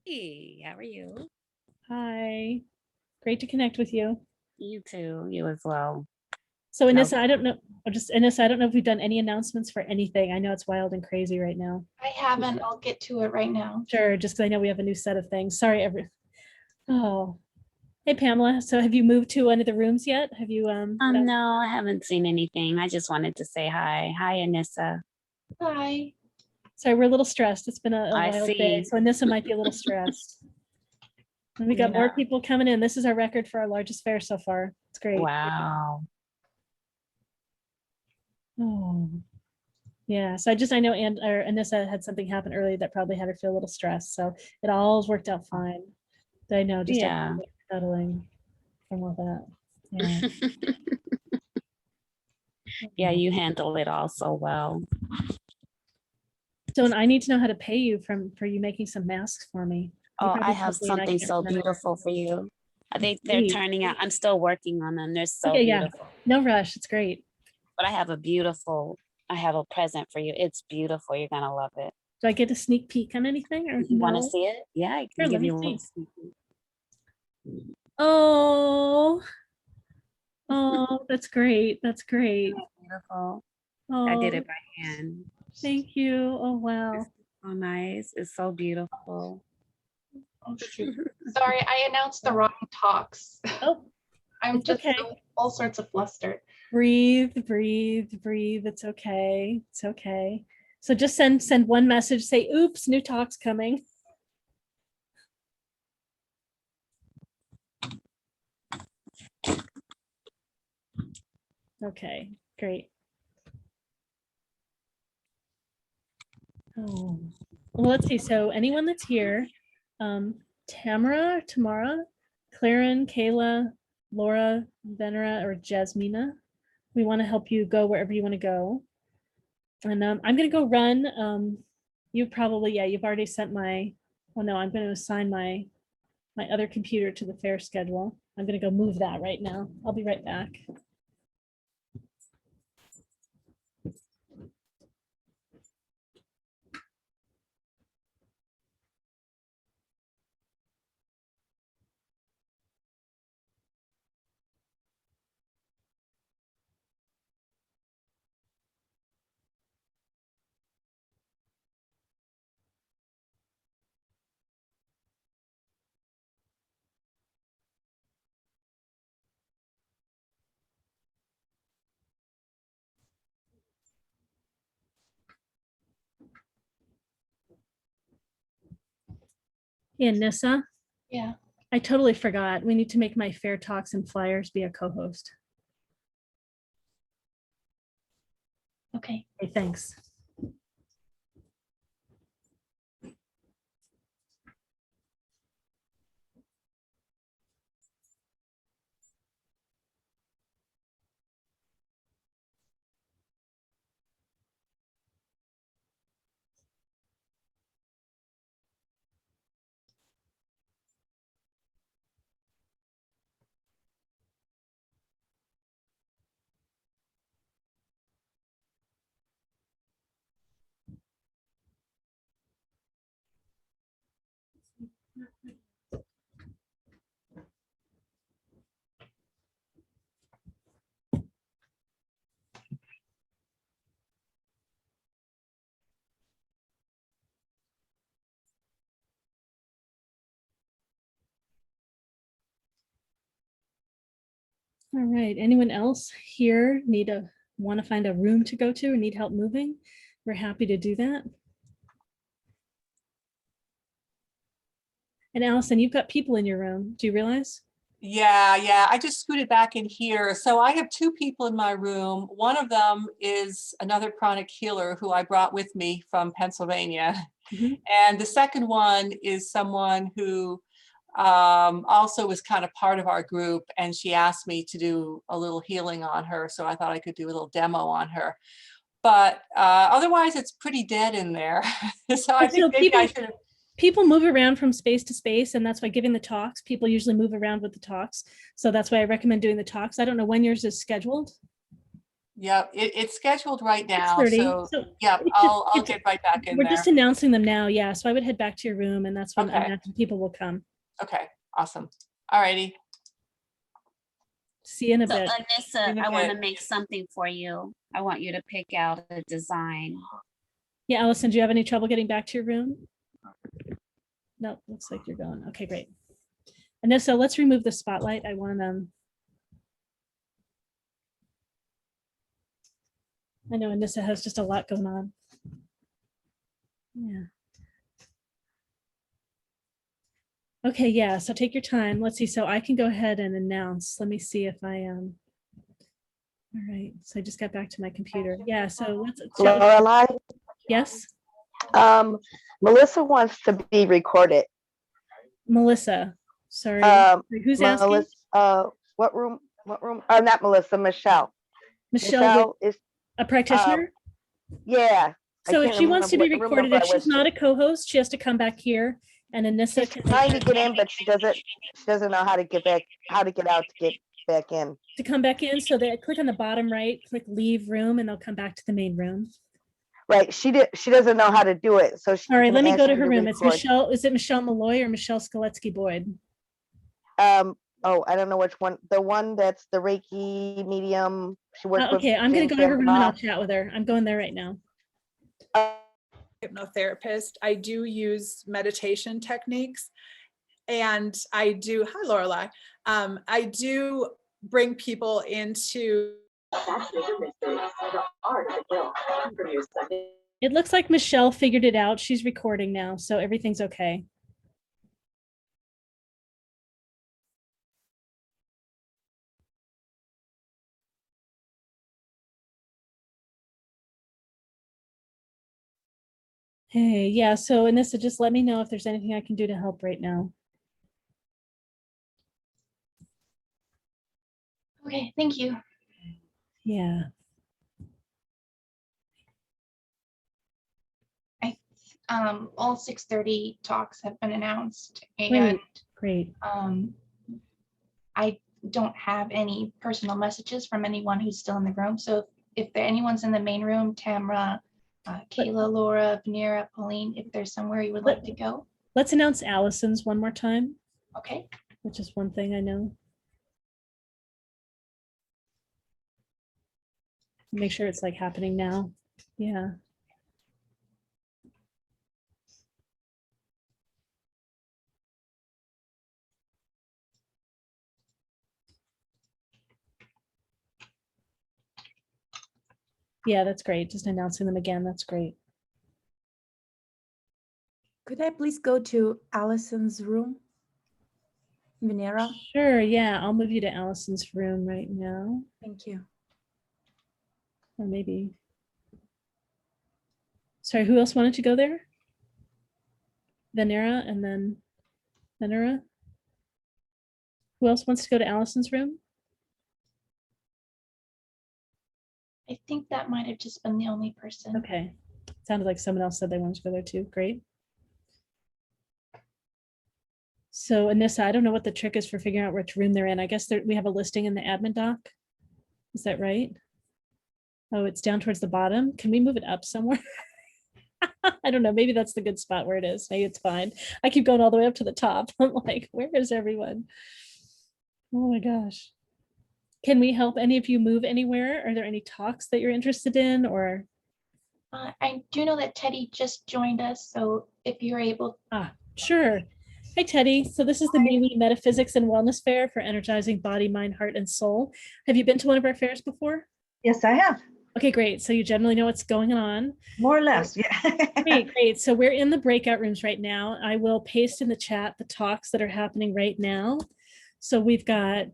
S6: Hey, how are you?
S1: Hi. Great to connect with you.
S6: You too. You as well.
S1: So
S6: No.
S1: Anissa, I don't know. Anissa, I don't know if we've done any announcements for anything. I know it's wild and crazy right now.
S5: I haven't. I'll get to it right now.
S1: Sure, just because I know we have a new set of things. Sorry, Oh. Hey, Pamela. So have you moved to one of the rooms yet? Have you done-
S6: No, I haven't seen anything. I just wanted to say hi. Hi, Anissa.
S5: Hi.
S1: Sorry, we're a little stressed. It's been a
S6: I
S1: wild day.
S6: see.
S1: So Anissa might be a little stressed. And we got more
S6: Yeah.
S1: people coming in. This is our record for our largest fair so far. It's great.
S6: Wow.
S1: Oh. Yeah, so I know Anissa had something happen earlier that probably had her feel a little stressed. So it all worked out fine. I know, just
S6: Yeah.
S1: settling from all that. Yeah.
S6: Yeah, you handle it all so well.
S1: So and I need to know how to pay you for you making some masks for me. You
S6: Oh, I
S1: probably
S6: have
S1: told me and I
S6: something
S1: can't
S6: so
S1: remember.
S6: beautiful for you. They're
S1: Please.
S6: turning out. I'm still working on them. They're so
S1: Okay, yeah.
S6: beautiful.
S1: No rush. It's great.
S6: But I have a present for you. It's beautiful. You're gonna love it.
S1: Do I get a sneak peek on anything or
S6: You want to
S1: no?
S6: see it? Yeah, I can
S1: Sure,
S6: give
S1: let
S6: you a
S1: me
S6: little
S1: see.
S6: sneak peek.
S1: Oh, oh, that's great. That's great.
S6: Beautiful.
S1: Oh,
S6: I did it by hand.
S1: thank you. Oh, wow.
S6: So nice. It's so beautiful.
S1: Oh, shoot.
S5: Sorry, I announced the wrong talks.
S1: Oh,
S5: I'm
S1: it's
S5: just
S1: okay.
S5: so all sorts of flustered.
S1: Breathe, breathe, breathe. It's okay. It's okay. So just send one message, say, oops, new talk's coming. Okay, great. Oh, well, let's see. So anyone that's here, Tamara, Tamara, Claren, Kayla, Laura, Vennari, or Jasmina, we want to help you go wherever you want to go. And I'm going to go run. You probably, yeah, you've already sent my, oh no, I'm going to assign my other computer to the fair schedule. I'm going to go move that right now. I'll be right back. Yeah, Nissa.
S5: Yeah.
S1: I totally forgot. We need to make my fair talks and flyers be a co-host.
S5: Okay.
S1: Okay, thanks. All right, anyone else here want to find a room to go to or need help moving? We're happy to do that. And Allison, you've got people in your room. Do you realize?
S15: Yeah, I just scooted back in here. So I have two people in my room. One of them is another pranic healer who I brought with me from Pennsylvania. And the second one is someone who also was kind of part of our group, and she asked me to do a little healing on her. So I thought I could do a little demo on her. But otherwise, it's pretty dead in there. So I think maybe I should have.
S1: People move around from space to space, and that's why giving the talks, people usually move around with the talks. So that's why I recommend doing the talks. I don't know when yours is scheduled.
S15: Yeah, it's scheduled right now.
S1: 6:30.
S15: So yeah, I'll get right back in
S1: We're
S15: there.
S1: just announcing them now. Yeah. So I would head back to your room, and that's when I
S15: Okay.
S1: imagine people will come.
S15: Okay, awesome. All righty.
S1: See you in a
S6: So
S1: bit.
S6: Anissa, I want to make something for you. I want you to pick out a design.
S1: Yeah, Allison, do you have any trouble getting back to your room? No, looks like you're going. Okay, great. Anissa, let's remove the spotlight. I want I know Anissa has just a lot going on. Yeah. Okay, yeah, so take your time. Let's see. So I can go ahead and announce. Let me see if I all right. So I just got back to my computer. Yeah, so let's
S9: Lorelei?
S1: Yes.
S9: Melissa wants to be recorded.
S1: Melissa, sorry. Who's asking?
S9: What room? Not Melissa, Michelle.
S1: Michelle
S9: is
S1: a practitioner?
S9: Yeah.
S1: So if she wants to be recorded, if she's not a co-host, she has to come back here, and Anissa can
S9: trying to get in, but she doesn't know how to get back, to get back in.
S1: To come back in, so they click on the bottom right, click leave room, and they'll come back to the main room.
S9: Right. She doesn't know how to do it. So
S1: all right, let me go to her room. It's Michelle. Is it Michelle Molloy or Michelle Skoletsky Boyd?
S9: Oh, I don't know which one. The one that's the Reiki medium. She works with.
S1: Okay, I'm going to go to her room and I'll chat with her. I'm going there right now.
S13: Hypnotherapist. I do use meditation techniques, and I do. Hi, Lorelei. I do bring people into.
S1: It looks like Michelle figured it out. She's recording now, so everything's okay. Hey, yeah, so Anissa, just let me know if there's anything I can do to help right now.
S5: Okay, thank you.
S1: Yeah.
S5: All 6:30 talks have been announced, and
S1: great.
S5: I don't have any personal messages from anyone who's still in the room. So if anyone's in the main room, Tamra, Kayla, Laura, Venera, Pauline, if there's somewhere you would like to go.
S1: Let's announce Allison's one more time.
S5: Okay.
S1: Which is one thing I know. Make sure it's like happening now. Yeah. Yeah, that's great. Just announcing them again. That's great.
S18: Could I please go to Allison's room? Venera?
S1: Sure, yeah. I'll move you to Allison's room right now.
S18: Thank you.
S1: Or maybe. Sorry, who else wanted to go there? Venera and then Venera. Who else wants to go to Allison's room?
S5: I think that might have just been the only person.
S1: Okay. Sounded like someone else said they wanted to go there too. Great. So Anissa, I don't know what the trick is for figuring out which room they're in. I guess we have a listing in the admin doc. Is that right? Oh, it's down towards the bottom. Can we move it up somewhere? I don't know. Maybe that's the good spot where it is. Maybe it's fine. I keep going all the way up to the top. I'm like, where is everyone? Oh my gosh. Can we help any of you move anywhere? Are there any talks that you're interested in, or?
S5: I do know that Teddy just joined us, so if you're able.
S1: Sure. Hi, Teddy. So this is the MeWe Metaphysics and Wellness Fair for energizing body, mind, heart, and soul. Have you been to one of our fairs before?
S19: Yes, I have.
S1: Okay, great. So you generally know what's going on.
S19: More or less, yeah.
S1: Great. So we're in the breakout rooms right now. I will paste in the chat the talks that are happening right now. So we've got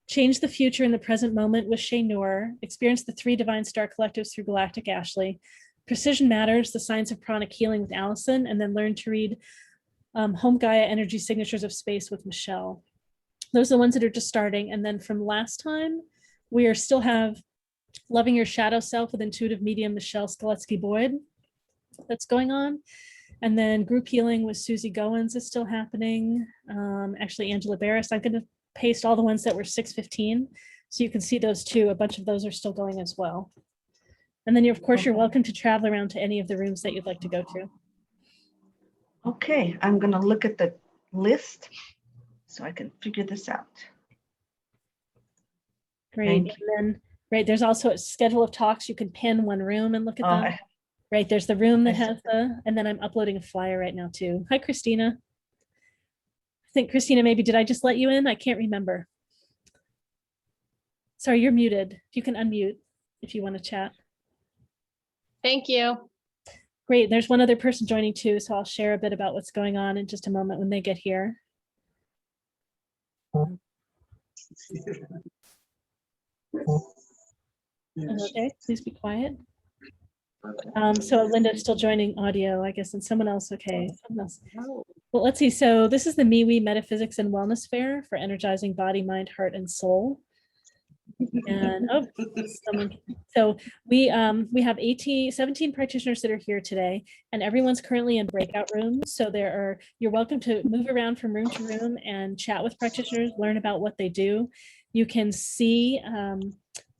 S1: Change the Future in the Present Moment with Sainoor, Experience the 3 Divine Star Collectives through Galactic Ashley, Precision Matters, the Science of Pranic Healing with Alison, and then learn to read Homgiha Energy Signatures of Space with Michelle. Those are the ones that are just starting. And then from last time, we still have Loving Your Shadow Self with intuitive medium Michelle Skoletsky-Boyd that's going on. And then group healing with Susie Goins is still happening. Actually, Angela Barrus. I'm going to paste all the ones that were 6:15, so you can see those too. A bunch of those are still going as well. And then, of course, you're welcome to travel around to any of the rooms that you'd like to go to.
S19: Okay, I'm going to look at the list so I can figure this out.
S1: Great.
S19: Thank
S1: And then, right, there's also a schedule of talks. You can pin one room and look at them. Right, there's the room that has and then I'm uploading a flyer right now too. Hi, Christina. I think Christina, maybe did I just let you in? I can't remember. Sorry, you're muted. You can unmute if you want to chat.
S2: Thank you.
S1: Great, there's one other person joining too, so I'll share a bit about what's going on in just a moment when they get here. Okay, please be quiet. So Linda's still joining audio, I guess, and someone else. Okay, someone else. Well, let's see. So this is the MeWe Metaphysics and Wellness Fair for energizing body, mind, heart, and soul. And so we have 17 practitioners that are here today, and everyone's currently in breakout rooms. So you're welcome to move around from room to room and chat with practitioners, learn about what they do. You can see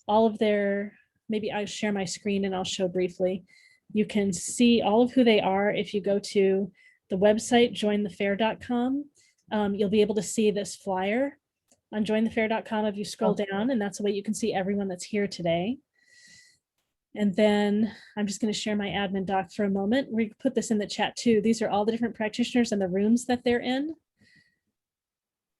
S1: all of their. Maybe I'll share my screen and I'll show briefly. You can see all of who they are if you go to the website, jointhefair.com. You'll be able to see this flyer on jointhefair.com if you scroll down, and that's the way you can see everyone that's here today. And then I'm just going to share my admin doc for a moment. We put this in the chat too. These are all the different practitioners and the rooms that they're in.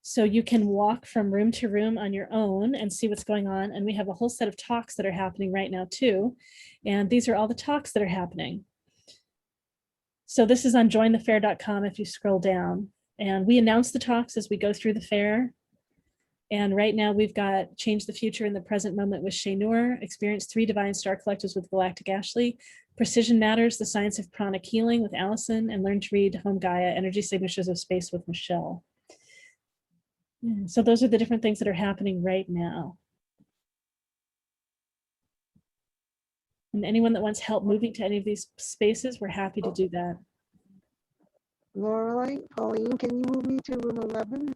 S1: So you can walk from room to room on your own and see what's going on. And we have a whole set of talks that are happening right now too. And these are all the talks that are happening. So this is on jointhefair.com if you scroll down. And we announce the talks as we go through the fair. And right now we've got Change the Future in the Present Moment with Sainoor, Experience 3 Divine Star Collectives with Galactic Ashley, Precision Matters, the Science of Pranic Healing with Alison, and learn to read Homgiha Energy Signatures of Space with Michelle. So those are the different things that are happening right now. And anyone that wants help moving to any of these spaces, we're happy to do that.
S8: Laureli, Pauline, can you move me to room 11?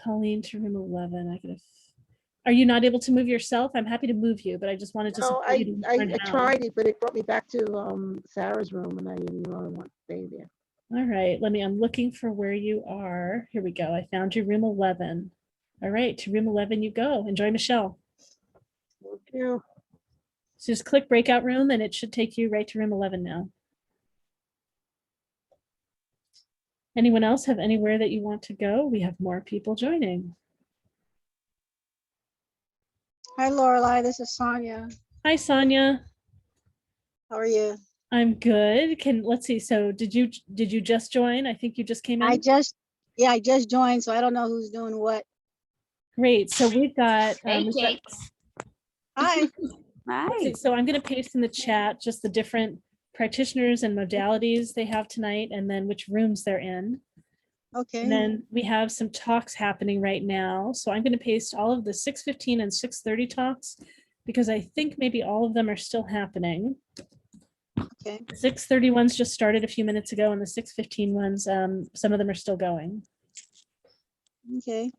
S1: Pauline to room 11. Are you not able to move yourself? I'm happy to move you, but I just wanted to.
S8: No, I tried it, but it brought me back to Sarah's room, and I didn't really want to stay there.
S1: All right, I'm looking for where you are. Here we go. I found you, room 11. All right, to room 11 you go. Enjoy Michelle.
S8: Thank you.
S1: So just click breakout room and it should take you right to room 11 now. Anyone else have anywhere that you want to go? We have more people joining.
S4: Hi, Lorelei. This is Sonia.
S1: Hi, Sonia.
S4: How are you?
S1: I'm good. Let's see. So did you just join? I think you just came in.
S4: I just joined, so I don't know who's doing what.
S1: Great. So we've got.
S4: Hey, Kate. Hi.
S1: Hi. So I'm going to paste in the chat just the different practitioners and modalities they have tonight, and then which rooms they're in.
S4: Okay.
S1: And then we have some talks happening right now. So I'm going to paste all of the 6:15 and 6:30 talks because I think maybe all of them are still happening.
S4: Okay.
S1: The 6:30 ones just started a few minutes ago, and the 6:15 ones, some of them are still going.
S4: Okay.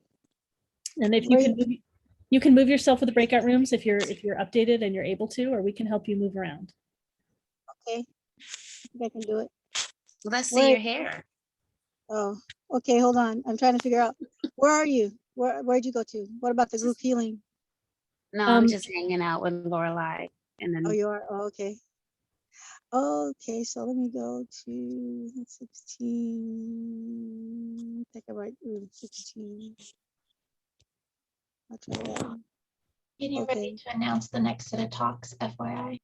S1: And if you can move yourself with the breakout rooms if you're updated and you're able to, or we can help you move around.
S4: Okay. I think I can do it.
S2: Let's see your hair.
S4: Oh, okay. Hold on. I'm trying to figure out. Where are you? Where'd you go to? What about the group healing?
S6: No, I'm just hanging out with Lorelei. And then.
S4: Oh, you are? Oh, okay. Okay, so let me go to 16. I think I write 16. I'll try that one.
S5: Getting ready to announce the next set of talks, FYI.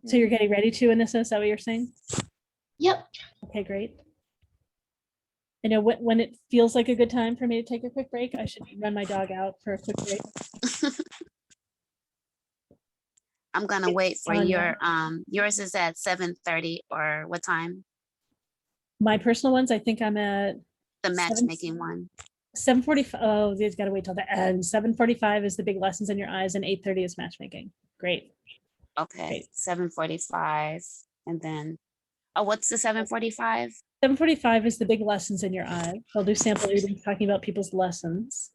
S1: So you're getting ready to, Anissa? Is that what you're saying?
S5: Yep.
S1: Okay, great. I know when it feels like a good time for me to take a quick break, I should run my dog out for a quick break.
S11: I'm gonna wait for
S1: Anya.
S11: yours is at 7:30 or what time?
S1: My personal ones, I think I'm at
S11: The matchmaking one.
S1: 7:45. Oh, they've got to wait till the end. 7:45 is the big lessons in your eyes, and 8:30 is matchmaking. Great.
S11: Okay,
S1: Great.
S11: 7:45, and then, oh, what's the 7:45?
S1: 7:45 is the big lessons in your eye. They'll do sample readings talking about people's lessons.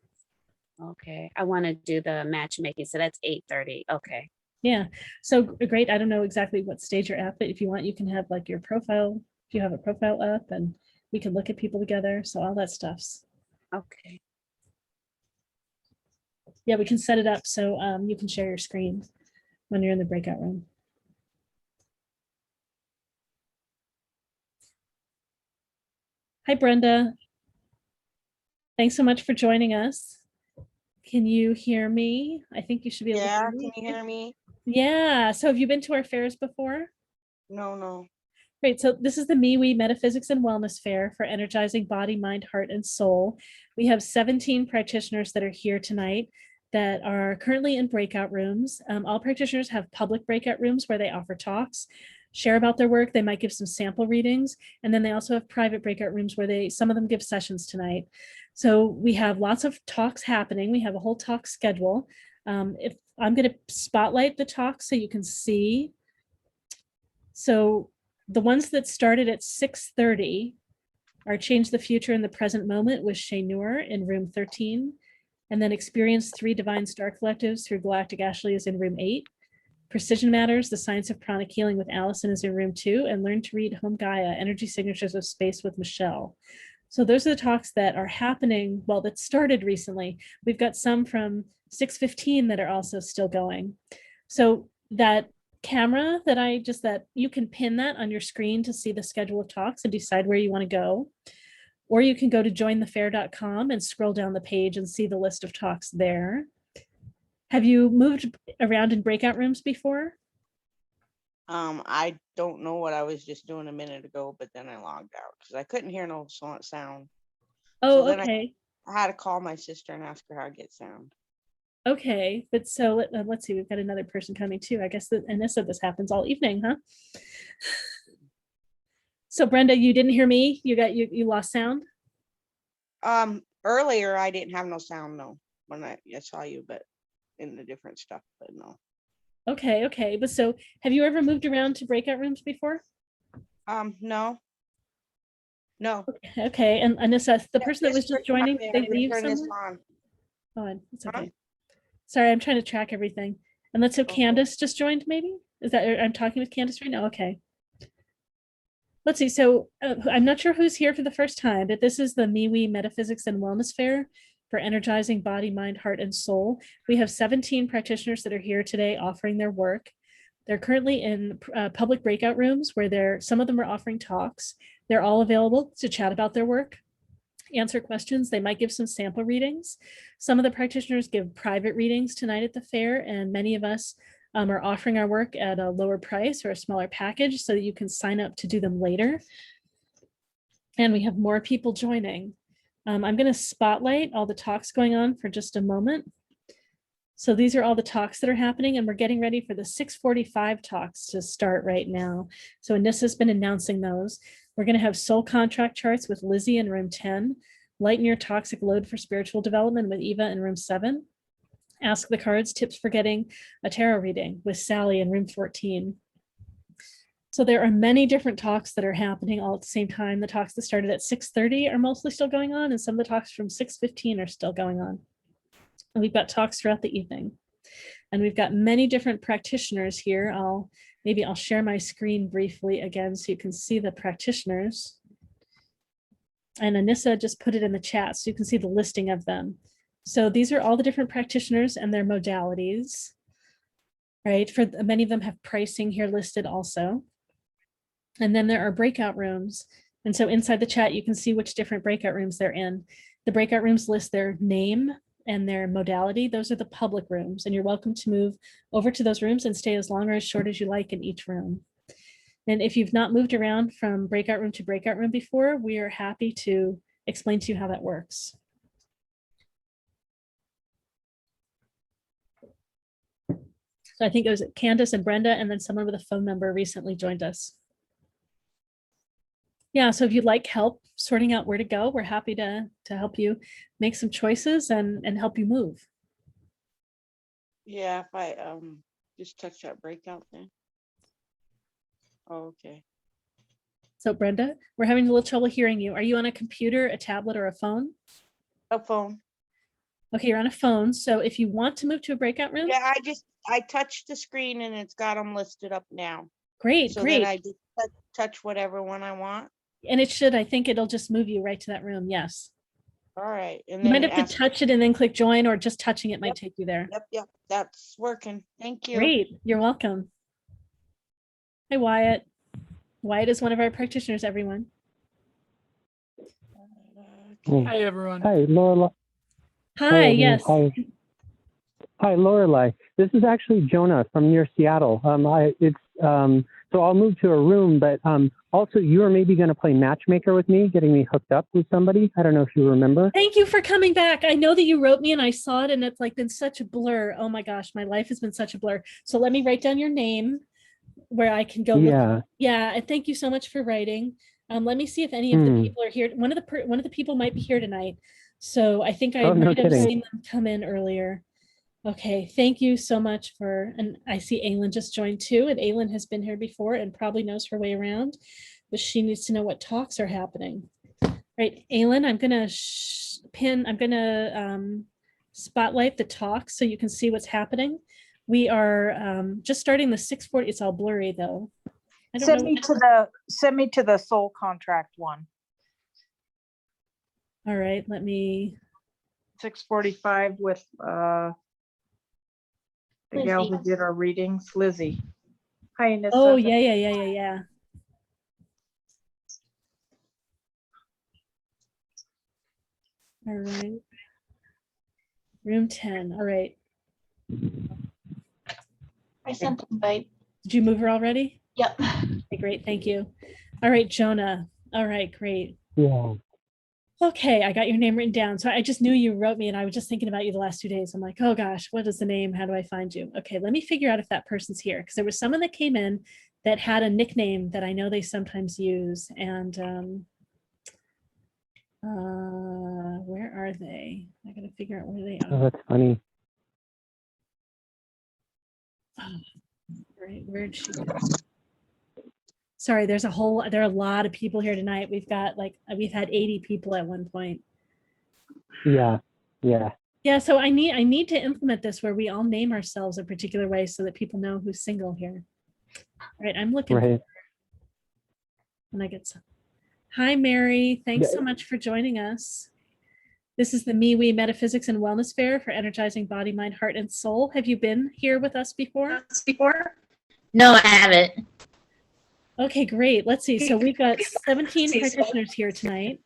S11: Okay, I want to do the matchmaking, so that's 8:30. Okay.
S1: Yeah. So great. I don't know exactly what stage you're at, but if you want, you can have like your profile, if you have a profile up, and we can look at people together. So all that stuff's.
S11: Okay.
S1: Yeah, we can set it up so you can share your screen when you're in the breakout room. Hi, Brenda. Thanks so much for joining us. Can you hear me? I think you should be able to hear me.
S9: Can you hear me?
S1: Yeah. So have you been to our fairs before?
S9: No.
S1: Great. So this is the MeWe Metaphysics and Wellness Fair for energizing body, mind, heart, and soul. We have 17 practitioners that are here tonight that are currently in breakout rooms. All practitioners have public breakout rooms where they offer talks, share about their work. They might give some sample readings. And then they also have private breakout rooms where some of them give sessions tonight. So we have lots of talks happening. We have a whole talk schedule. If I'm going to spotlight the talks so you can see. So the ones that started at 6:30 are Change the Future in the Present Moment with Sainoor in room 13, and then Experience 3 Divine Star Collectives through Galactic Ashley is in room 8. Precision Matters, the Science of Pranic Healing with Allison is in room 2, and Learn to Read Homgiha, Energy Signatures of Space with Michelle. So those are the talks that are happening, well, that started recently. We've got some from 6:15 that are also still going. So that camera that you can pin that on your screen to see the schedule of talks and decide where you want to go. Or you can go to jointhefair.com and scroll down the page and see the list of talks there. Have you moved around in breakout rooms before?
S9: I don't know what I was just doing a minute ago, but then I logged out because I couldn't hear no sound.
S1: Oh,
S9: So then
S1: okay.
S9: I had to call my sister and ask her how to get sound.
S1: Okay, but so let's see, we've got another person coming too. I guess that Anissa, this happens all evening, huh? So Brenda, you didn't hear me? You lost sound?
S9: Earlier I didn't have no sound, no, when I saw you, but in the different stuff, but no.
S1: Okay, but so have you ever moved around to breakout rooms before?
S9: No.
S1: Okay, and Anissa, the person that was just joining,
S9: they
S1: they leave
S9: turn this
S1: somewhere?
S9: on.
S1: Oh, it's okay. Sorry, I'm trying to track everything. And let's so Candace just joined, maybe? Is that, I'm talking with Candace right now? Okay. Let's see, so I'm not sure who's here for the first time, but this is the MeWe Metaphysics and Wellness Fair for energizing body, mind, heart, and soul. We have 17 practitioners that are here today offering their work. They're currently in public breakout rooms where some of them are offering talks. They're all available to chat about their work, answer questions. They might give some sample readings. Some of the practitioners give private readings tonight at the fair, and many of us are offering our work at a lower price or a smaller package so that you can sign up to do them later. And we have more people joining. I'm going to spotlight all the talks going on for just a moment. So these are all the talks that are happening, and we're getting ready for the 6:45 talks to start right now. So Anissa's been announcing those. We're going to have soul contract charts with Lizzie in room 10, lighten your toxic load for spiritual development with Eva in room 7, ask the cards, tips for getting a tarot reading with Sally in room 14. So there are many different talks that are happening all at the same time. The talks that started at 6:30 are mostly still going on, and some of the talks from 6:15 are still going on. And we've got talks throughout the evening. And we've got many different practitioners here. Maybe I'll share my screen briefly again so you can see the practitioners. And Anissa just put it in the chat so you can see the listing of them. So these are all the different practitioners and their modalities, right? For many of them have pricing here listed also. And then there are breakout rooms. And so inside the chat, you can see which different breakout rooms they're in. The breakout rooms list their name and their modality. Those are the public rooms, and you're welcome to move over to those rooms and stay as long or as short as you like in each room. And if you've not moved around from breakout room to breakout room before, we are happy to explain to you how that works. So I think it was Candace and Brenda, and then someone with a phone number recently joined us. Yeah, so if you'd like help sorting out where to go, we're happy to help you make some choices and help you move.
S9: Yeah, if I just touch that breakout thing. Oh, okay.
S1: So Brenda, we're having a little trouble hearing you. Are you on a computer, a tablet, or a phone?
S9: A phone.
S1: Okay, you're on a phone. So if you want to move to a breakout room.
S9: Yeah, I touched the screen and it's got them listed up now.
S1: Great,
S9: So
S1: great.
S9: then I just touch whatever one I want.
S1: And it should, I think it'll just move you right to that room. Yes.
S9: All right. And
S1: You
S9: then
S1: might have to touch it and then click join, or just touching it might take you there.
S9: Yep. That's working. Thank you.
S1: Great. You're welcome. Hi, Wyatt. Wyatt is one of our practitioners, everyone.
S16: Hi, everyone.
S7: Hi, Laura.
S1: Hi, yes.
S7: Hi, Lorelei. This is actually Jonah from near Seattle. So I'll move to a room, but also you are maybe going to play matchmaker with me, getting me hooked up with somebody. I don't know if you remember.
S1: Thank you for coming back. I know that you wrote me and I saw it, and it's like been such a blur. Oh my gosh, my life has been such a blur. So let me write down your name where I can go.
S7: Yeah.
S1: Yeah, and thank you so much for writing. Let me see if any of the people are here. One of the people might be here tonight. So I think I might have seen them come in earlier. Okay, thank you so much and I see Aylin just joined too, and Aylin has been here before and probably knows her way around, but she needs to know what talks are happening. Right, Aylin, I'm gonna spotlight the talks so you can see what's happening. We are just starting the 6:40. It's all blurry though.
S20: Send me to the soul contract one.
S1: All right, let me.
S20: 6:45 with the gal who did our readings, Lizzie. Hi, Anissa.
S1: Oh, yeah. All right. Room 10. All right.
S5: I sent an invite.
S1: Did you move her already?
S5: Yep.
S1: Okay, great. Thank you. All right, Jonah. All right, great.
S7: Yeah.
S1: Okay, I got your name written down. So I just knew you wrote me, and I was just thinking about you the last 2 days. I'm like, oh gosh, what is the name? How do I find you? Okay, let me figure out if that person's here, because there was someone that came in that had a nickname that I know they sometimes use. And where are they? I gotta figure out where they are.
S7: Oh, that's funny.
S1: Oh, right, where'd she go? Sorry, there are a lot of people here tonight. We've had 80 people at one point.
S7: Yeah.
S1: Yeah, so I need to implement this where we all name ourselves a particular way so that people know who's single here. All right, I'm looking.
S7: Right.
S1: When I get some. Hi, Mary. Thanks so much for joining us. This is the MeWe Metaphysics and Wellness Fair for energizing body, mind, heart, and soul. Have you been here with us before?
S17: No, I haven't.
S1: Okay, great. Let's see. So we've got 17 practitioners here tonight.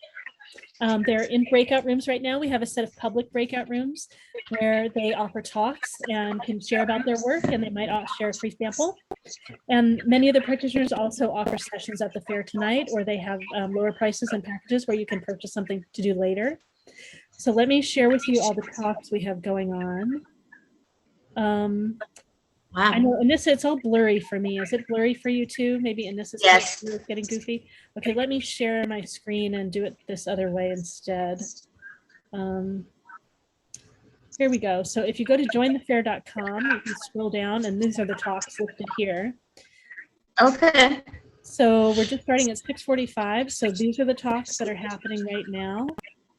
S1: They're in breakout rooms right now. We have a set of public breakout rooms where they offer talks and can share about their work, and they might share a free sample. And many of the practitioners also offer sessions at the fair tonight, or they have lower prices and packages where you can purchase something to do later. So let me share with you all the talks we have going on. Wow. I know, Anissa, it's all blurry for me. Is it blurry for you too? Maybe Anissa's getting goofy. Okay, let me share my screen and do it this other way instead. Here we go. So if you go to jointhefair.com, you can scroll down, and these are the talks listed here.
S17: Okay.
S1: So we're just starting at 6:45. So these are the talks that are happening right now.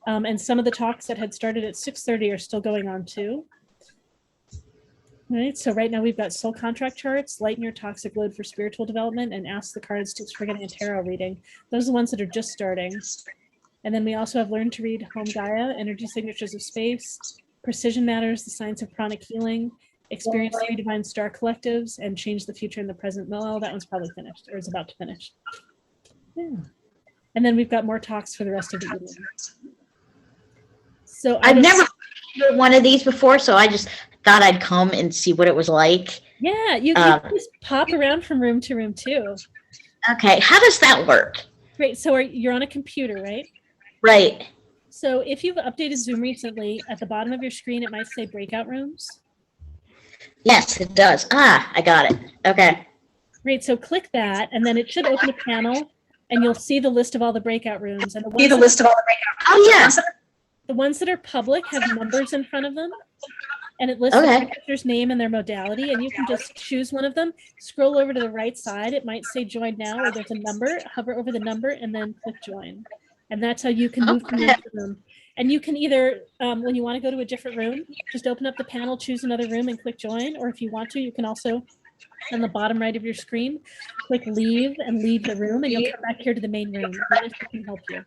S1: And some of the talks that had started at 6:30 are still going on too. All right, so right now we've got soul contract charts, lighten your toxic load for spiritual development, and ask the cards tips for getting a tarot reading. Those are the ones that are just starting. And then we also have learn to read Homgiha, energy signatures of space, precision matters, the science of pranic healing, experience 3 divine star collectives, and change the future in the present. Well, that one's probably finished, or is about to finish. Yeah. And then we've got more talks for the rest of the evening. So
S17: I've never done one of these before, so I just thought I'd come and see what it was like.
S1: Yeah, you can just pop around from room to room too.
S17: Okay, how does that work?
S1: Great, so you're on a computer, right?
S21: Right.
S1: So if you've updated Zoom recently, at the bottom of your screen, it might say breakout rooms.
S21: Yes, it does. Ah, I got it. Okay.
S1: Great. So click that, and then it should open a panel, and you'll see the list of all the breakout rooms. And the
S21: See the list of all the breakout. Oh, yes.
S1: The ones that are public have numbers in front of them, and it lists
S21: Okay.
S1: the practitioner's name and their modality, and you can just choose one of them, scroll over to the right side. It might say join now, or there's a number, hover over the number, and then click join. And that's how you can move from room to room. And you can either, when you want to go to a different room, just open up the panel, choose another room, and click join. Or if you want to, you can also, on the bottom right of your screen, click leave and leave the room, and you'll come back here to the main room. That can help you.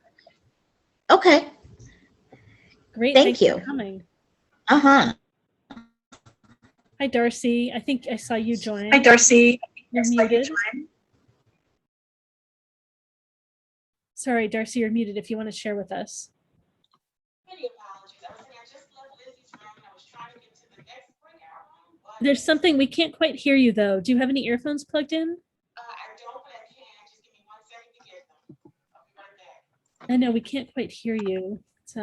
S21: Okay.
S1: Great.
S21: Thank
S1: Thanks
S21: you.
S1: for coming.
S21: Uh-huh.
S1: Hi, Darcy. I think I saw you join.
S21: Hi, Darcy.
S1: You're muted. Sorry, Darcy, you're muted if you want to share with us. There's something, we can't quite hear you though. Do you have any earphones plugged in? I know we can't quite hear you. It's,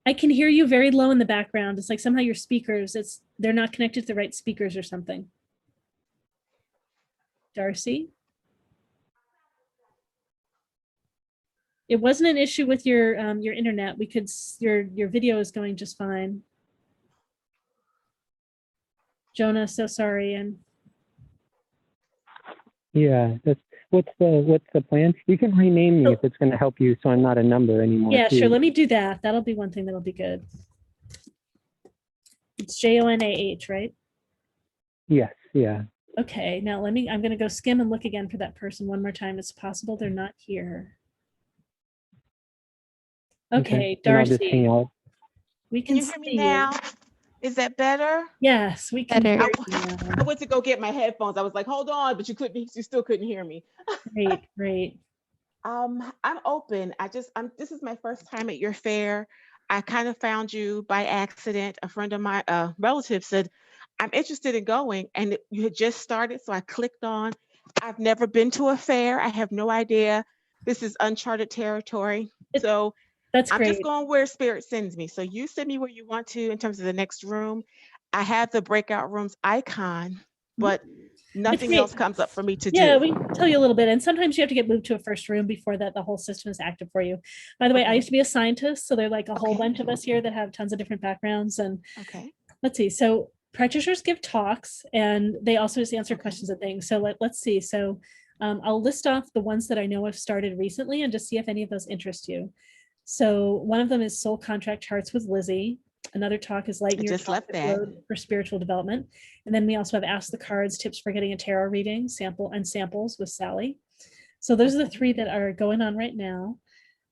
S1: I can hear you very low in the background. It's like somehow your speakers, they're not connected to the right speakers or something. Darcy? It wasn't an issue with your internet. We could, your video is going just fine. Jonah, so sorry. And
S7: Yeah, what's the plan? You can rename me if it's going to help you, so I'm not a number anymore.
S1: yeah,
S7: too.
S1: sure. Let me do that. That'll be one thing that'll be good. It's Jonah, right?
S7: Yes, yeah.
S1: Okay, now I'm going to go skim and look again for that person one more time. It's possible they're not here. Okay,
S7: And I'll just
S1: Darcy.
S7: hang out.
S1: We
S9: Can you hear me now? Is that better?
S1: Yes, we can.
S9: I went to go get my headphones. I was like, hold on, but you still couldn't hear me.
S1: Great, great.
S9: I'm open. This is my first time at your fair. I kind of found you by accident. A friend of my relative said, I'm interested in going, and you had just started, so I clicked on. I've never been to a fair. I have no idea. This is uncharted territory. So
S1: that's
S9: I'm
S1: great.
S9: just going where spirit sends me. So you send me where you want to in terms of the next room. I have the breakout rooms icon, but nothing else comes up for me to do.
S1: Yeah, we can tell you a little bit. And sometimes you have to get moved to a first room before that the whole system is active for you. By the way, I used to be a scientist, so there are like a whole bunch of us here that have tons of different backgrounds. And let's see. So practitioners give talks, and they also just answer questions and things. So let's see. So I'll list off the ones that I know have started recently and just see if any of those interest you. So one of them is Soul Contract Charts with Lizzie. Another talk is Light in Your Road for Spiritual Development. And then we also have Ask the Cards, Tips for Getting a Tarot Reading, Samples with Sally. So those are the three that are going on right now.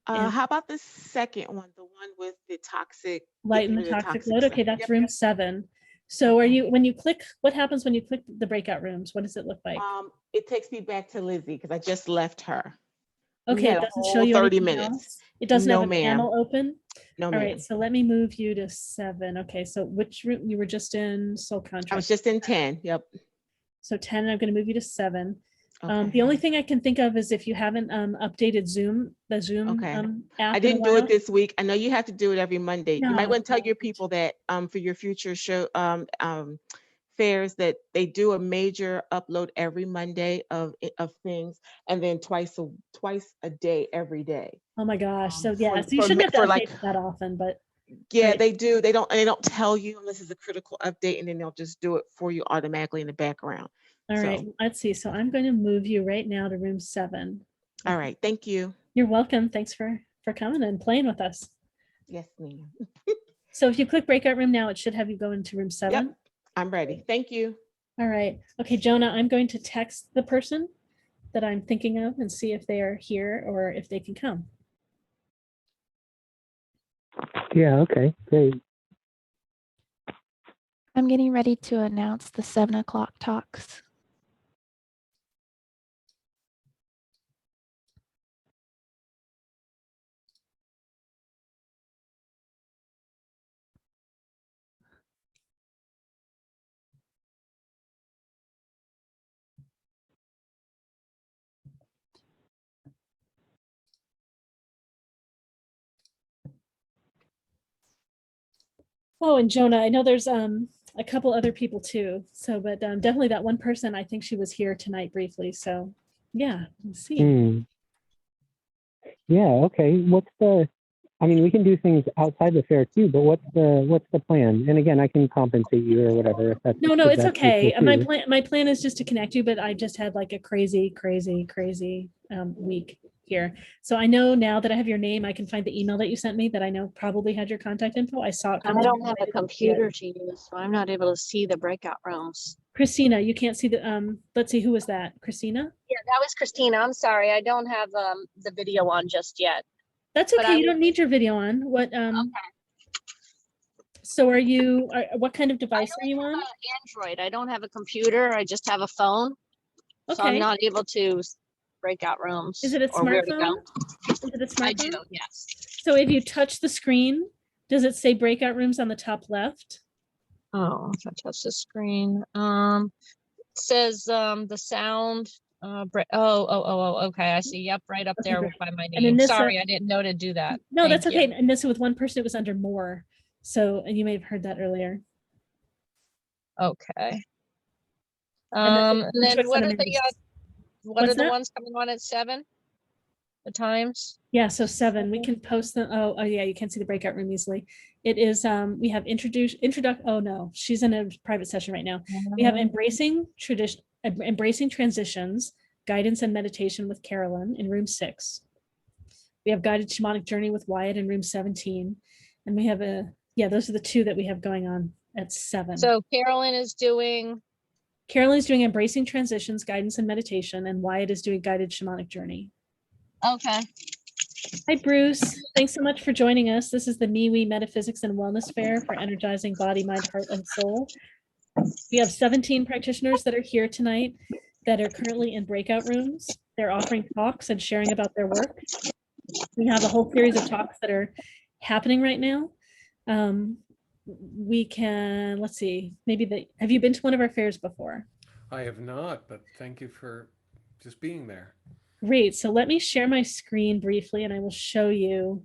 S9: How about the second one, the one with the toxic?
S1: Light in the Toxic Load. Okay, that's room 7. So when you click, what happens when you click the breakout rooms? What does it look like?
S9: It takes me back to Lizzie because I just left her.
S1: Okay, it doesn't show you
S9: 30
S1: anything
S9: minutes.
S1: else? It doesn't
S9: No,
S1: have a
S9: ma'am.
S1: panel open?
S9: No,
S1: All
S9: ma'am.
S1: right, so let me move you to 7. Okay, so which room you were just in? Soul Contract.
S9: I was just in 10. Yep.
S1: So 10, I'm going to move you to 7. The only thing I can think of is if you haven't updated Zoom, the Zoom app.
S9: I didn't do it this week. I know you have to do it every Monday. You might
S1: No.
S9: want to tell your people that for your future show fairs that they do a major upload every Monday of things, and then twice a day every day.
S1: Oh my gosh. So yeah, so you shouldn't have to update that often, but
S9: yeah, they do. They don't tell you unless it's a critical update, and then they'll just do it for you automatically in the background.
S1: All right, let's see. So I'm going to move you right now to room 7.
S9: All right, thank you.
S1: You're welcome. Thanks for coming and playing with us.
S9: Yes, ma'am.
S1: So if you click breakout room now, it should have you go into room 7.
S9: Yep, I'm ready. Thank you.
S1: All right. Okay, Jonah, I'm going to text the person that I'm thinking of and see if they are here or if they can come.
S7: Yeah, okay, great.
S22: I'm getting ready to announce the 7 o'clock talks.
S1: Oh, and Jonah, I know there's a couple other people too. So, but definitely that one person, I think she was here tonight briefly. So yeah, let's see.
S7: Yeah, okay. I mean, we can do things outside the fair too, but what's the plan? And again, I can compensate you or whatever if that's
S1: No,
S7: if
S1: it's
S7: that's
S1: okay.
S7: useful too.
S1: My plan is just to connect you, but I just had like a crazy week here. So I know now that I have your name, I can find the email that you sent me that I know probably had your contact info. I saw it come
S3: I
S1: through.
S3: don't have a computer to use, so I'm not able to see the breakout rooms.
S1: Christina, you can't see the let's see, who was that? Christina?
S3: Yeah, that was Christina. I'm sorry. I don't have the video on just yet.
S1: That's
S3: But
S1: okay.
S3: I
S1: You
S3: will-
S1: don't need your video on. What so what kind of device are you on?
S3: Android. I don't have a computer. I just have a phone. So I'm
S1: Okay.
S3: not able to breakout rooms.
S1: Is it a
S3: or where to
S1: smartphone?
S3: go.
S1: Is it a smartphone?
S3: I do, yes.
S1: So if you touch the screen, does it say breakout rooms on the top left?
S3: Oh, if I touch the screen. It says the sound. Okay. I see. Yep, right up
S1: Okay,
S3: there
S1: great.
S3: by my
S1: And
S3: name.
S1: Anissa-
S3: Sorry, I didn't know to do that.
S1: No, that's
S3: Thank
S1: okay.
S3: you.
S1: And this with one person, it was under more. So, and you may have heard that earlier.
S3: Okay.
S1: And
S3: And then
S1: Choice
S3: what are
S1: Cinnamon
S3: the
S1: is-
S3: what are
S1: What's
S3: the
S1: that?
S3: ones coming on at 7? The times?
S1: Yeah, so 7. We can post them. Oh yeah, you can't see the breakout room easily. It is we have oh no, she's in a private session right now. We have embracing transitions, guidance and meditation with Carolyn in room 6. We have guided shamanic journey with Wyatt in room 17. And we have those are the 2 that we have going on at 7.
S3: So Carolyn is doing
S1: embracing transitions, guidance and meditation, and Wyatt is doing guided shamanic journey.
S3: okay.
S1: Hi, Bruce. Thanks so much for joining us. This is the MeWe Metaphysics and Wellness Fair for energizing body, mind, heart, and soul. We have 17 practitioners that are here tonight that are currently in breakout rooms. They're offering talks and sharing about their work. We have a whole series of talks that are happening right now. We can, let's see, have you been to one of our fairs before?
S10: I have not, but thank you for just being there.
S1: Great. So let me share my screen briefly and I will show you.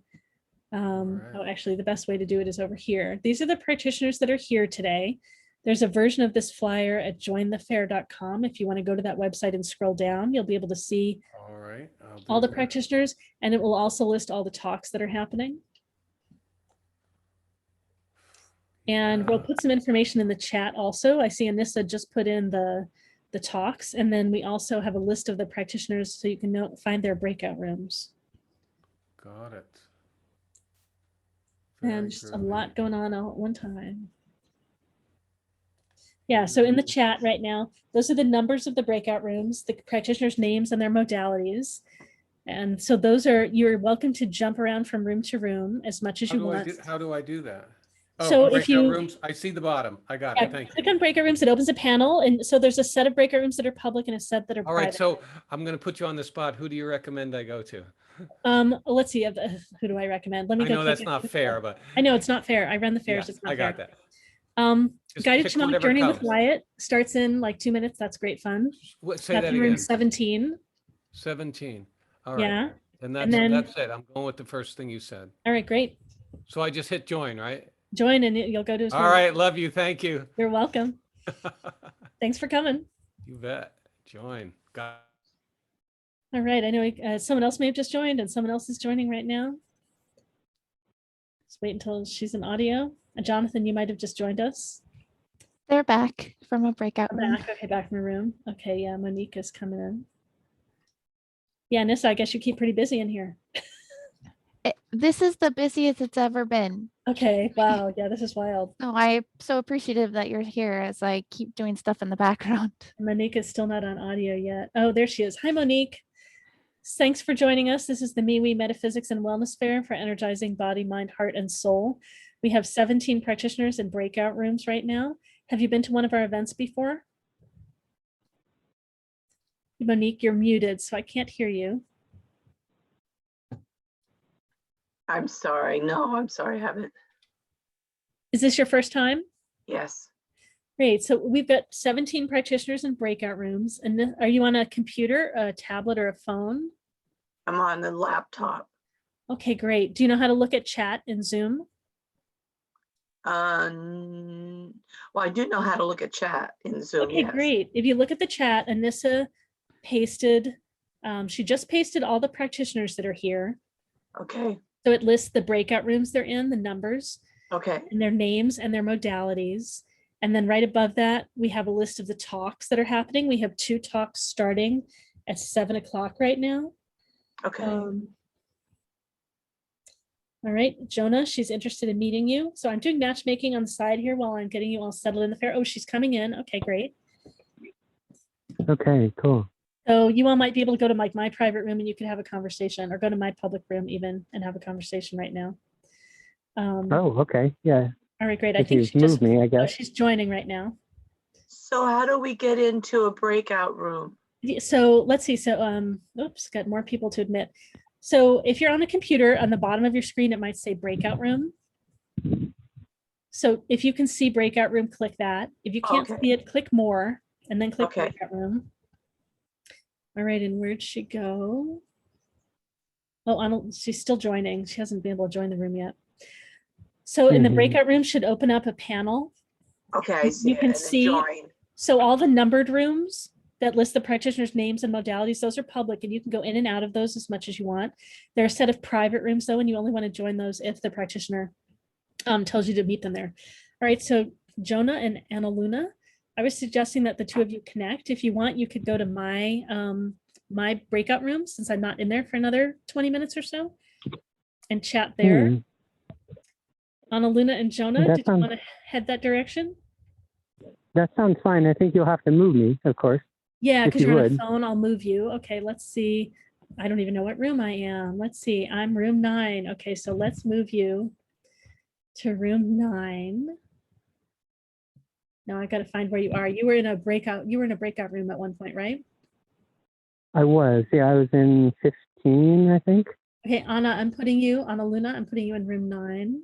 S1: Actually, the best way to do it is over here. These are the practitioners that are here today. There's a version of this flyer at jointhefair.com. If you want to go to that website and scroll down, you'll be able to see all the practitioners, and it will also list all the talks that are happening. And we'll put some information in the chat also. I see Anissa just put in the talks, and then we also have a list of the practitioners so you can find their breakout rooms.
S10: Got it.
S1: And just a lot going on all at one time. Yeah, so in the chat right now, those are the numbers of the breakout rooms, the practitioners' names and their modalities. And so you're welcome to jump around from room to room as much as you want.
S10: How do I do that? Oh,
S1: So
S10: breakout
S1: if you
S10: rooms, I see the bottom. I got it. Thank you.
S1: click on breakout rooms, it opens a panel. And so there's a set of breakout rooms that are public and a set that are
S10: All right,
S1: private.
S10: so I'm going to put you on the spot. Who do you recommend I go to?
S1: Let's see, who do I recommend? Let me
S10: I
S1: go.
S10: know that's not fair, but
S1: I know it's not fair. I run the fairs.
S10: yes,
S1: It's not
S10: I got
S1: fair.
S10: that. Just
S1: Guided
S10: pick
S1: Shamanic
S10: whatever
S1: Journey with
S10: comes.
S1: Wyatt starts in like 2 minutes. That's great fun.
S10: Say
S1: That's
S10: that
S1: in room
S10: again.
S1: 17.
S10: 17. All right.
S1: Yeah.
S10: And
S1: And then-
S10: that's it. I'm going with the first thing you said.
S1: All right, great.
S10: So I just hit join, right?
S1: Join and you'll go to his
S10: All
S1: room.
S10: right. Love you. Thank you.
S1: You're welcome. Thanks for coming.
S10: You bet. Join. Got
S1: All right. I know someone else may have just joined and someone else is joining right now. Just wait until she's in audio. Jonathan, you might have just joined us.
S22: They're back from a breakout room.
S1: Back. Okay, back from the room. Okay, yeah, Monique is coming in. Yeah, Nissa, I guess you keep pretty busy in here.
S22: This is the busiest it's ever been.
S1: Okay, wow. Yeah, this is wild.
S22: Oh, I'm so appreciative that you're here as I keep doing stuff in the background.
S1: Monique is still not on audio yet. Oh, there she is. Hi, Monique. Thanks for joining us. This is the MeWe Metaphysics and Wellness Fair for energizing body, mind, heart, and soul. We have 17 practitioners in breakout rooms right now. Have you been to one of our events before? Monique, you're muted, so I can't hear you.
S23: I'm sorry. No, I'm sorry. I haven't.
S1: Is this your first time?
S23: Yes.
S1: Great. So we've got 17 practitioners in breakout rooms. And then, are you on a computer, a tablet, or a phone?
S23: I'm on the laptop.
S1: Okay, great. Do you know how to look at chat in Zoom?
S23: Well, I do know how to look at chat in Zoom.
S1: Okay,
S23: Yes.
S1: great. If you look at the chat, Anissa pasted, she just pasted all the practitioners that are here.
S23: Okay.
S1: So it lists the breakout rooms they're in, the numbers,
S23: Okay.
S1: and their names and their modalities. And then right above that, we have a list of the talks that are happening. We have 2 talks starting at 7 o'clock right now.
S23: Okay.
S1: All right, Jonah, she's interested in meeting you. So I'm doing matchmaking on the side here while I'm getting you all settled in the fair. Oh, she's coming in. Okay, great.
S7: Okay, cool.
S1: So you all might be able to go to my private room and you can have a conversation, or go to my public room even and have a conversation right now.
S7: Oh, okay. Yeah.
S1: All right, great. I
S7: If
S1: think
S7: you
S1: she just,
S7: move me, I
S1: oh,
S7: guess.
S1: she's joining right now.
S23: So how do we get into a breakout room?
S1: So let's see. So, oops, got more people to admit. So if you're on a computer, on the bottom of your screen, it might say breakout room. So if you can see breakout room, click that. If you can't see it, click more and then click breakout room. All right, and where'd she go? Oh, she's still joining. She hasn't been able to join the room yet. So in the breakout room should open up a panel.
S23: Okay, I see
S1: You
S23: it,
S1: can
S23: and then
S1: see,
S23: join.
S1: so all the numbered rooms that list the practitioners' names and modalities, those are public and you can go in and out of those as much as you want. There are a set of private rooms though, and you only want to join those if the practitioner tells you to meet them there. All right, so Jonah and Anna Luna, I was suggesting that the 2 of you connect. If you want, you could go to my my breakout room, since I'm not in there for another 20 minutes or so, and chat there. Anna Luna and Jonah, did you want to head that direction?
S7: That sounds fine. I think you'll have to move me, of course.
S1: Yeah,
S7: if
S1: because
S7: you
S1: you're on a
S7: would.
S1: phone, I'll move you. Okay, let's see. I don't even know what room I am. Let's see, I'm room 9. Okay, so let's move you to room 9. Now I got to find where you are. You were in a breakout room at one point, right?
S7: I was. Yeah, I was in 15, I think.
S1: Okay, Anna Luna, I'm putting you in room 9.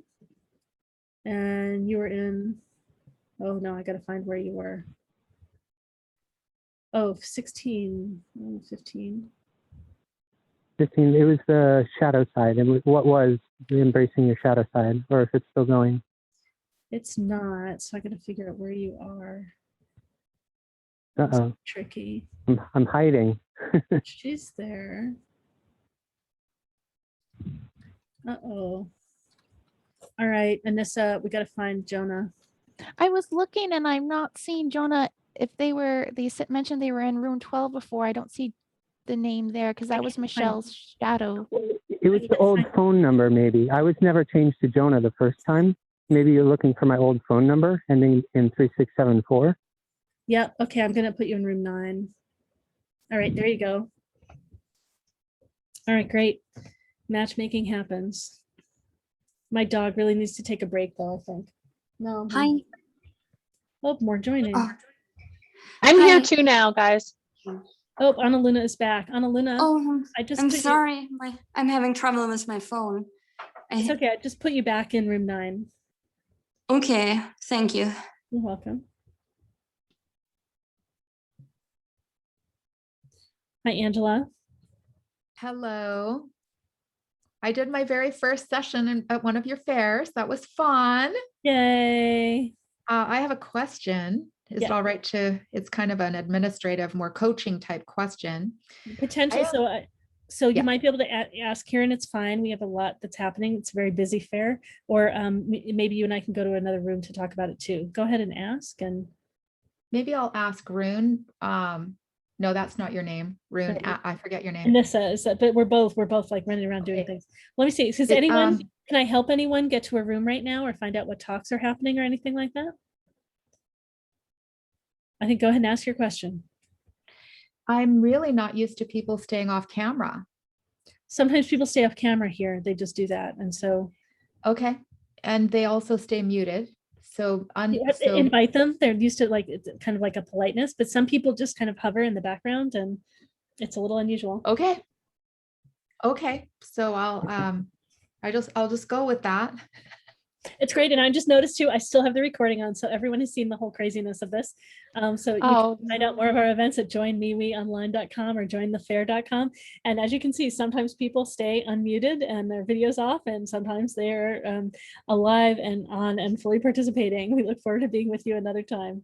S1: And you were in, oh no, I got to find where you were. Oh, 16, 15.
S7: 15. It was the shadow side. It was what was embracing your shadow side, or if it's still going.
S1: It's not, so I got to figure out where you are.
S7: Uh-oh.
S1: Tricky.
S7: I'm hiding.
S1: She's there. Uh-oh. All right, Anissa, we got to find Jonah.
S22: I was looking and I'm not seeing Jonah. If they mentioned they were in room 12 before, I don't see the name there because that was Michelle's shadow.
S7: It was the old phone number, maybe. I was never changed to Jonah the first time. Maybe you're looking for my old phone number ending in 3674.
S1: Yeah, okay, I'm gonna put you in room 9. All right, there you go. All right, great. Matchmaking happens. My dog really needs to take a break though, I think. No.
S12: Hi.
S1: Oh, more joining.
S12: I'm here too now, guys.
S1: Oh, Anna Luna is back. Anna Luna.
S12: Oh,
S1: I just
S12: I'm
S1: put you-
S12: sorry. I'm having trouble with my phone.
S1: It's okay. I just put you back in room 9.
S12: Okay, thank you.
S1: You're welcome. Hi, Angela.
S14: Hello. I did my very first session at one of your fairs. That was fun.
S1: Yay.
S14: I have a question. Is it
S1: Yeah.
S14: all right it's kind of an administrative, more coaching type question.
S1: Potential. So you might be able to ask Karen. It's fine. We have a lot that's happening. It's a very busy fair. Or maybe you and I can go to another room to talk about it too. Go ahead and ask. And
S14: maybe I'll ask Rune. No, that's not your name. Rune. I forget your name.
S1: Anissa is that, but we're both like running around doing things. Let me see. Does anyone, can I help anyone get to a room right now or find out what talks are happening or anything like that? I think go ahead and ask your question.
S14: I'm really not used to people staying off camera.
S1: Sometimes people stay off camera here. They just do that. And so.
S14: Okay. And they also stay muted. So,
S1: you have to invite them. They're used to it's kind of like a politeness, but some people just kind of hover in the background and it's a little unusual.
S14: Okay. Okay. So I'll just go with that.
S1: It's great. And I just noticed too, I still have the recording on, so everyone has seen the whole craziness of this. So you
S22: Oh,
S1: can find out more of our events at joinmewionline.com or jointhefair.com. And as you can see, sometimes people stay unmuted and their videos off, and sometimes they're alive and on and fully participating. We look forward to being with you another time.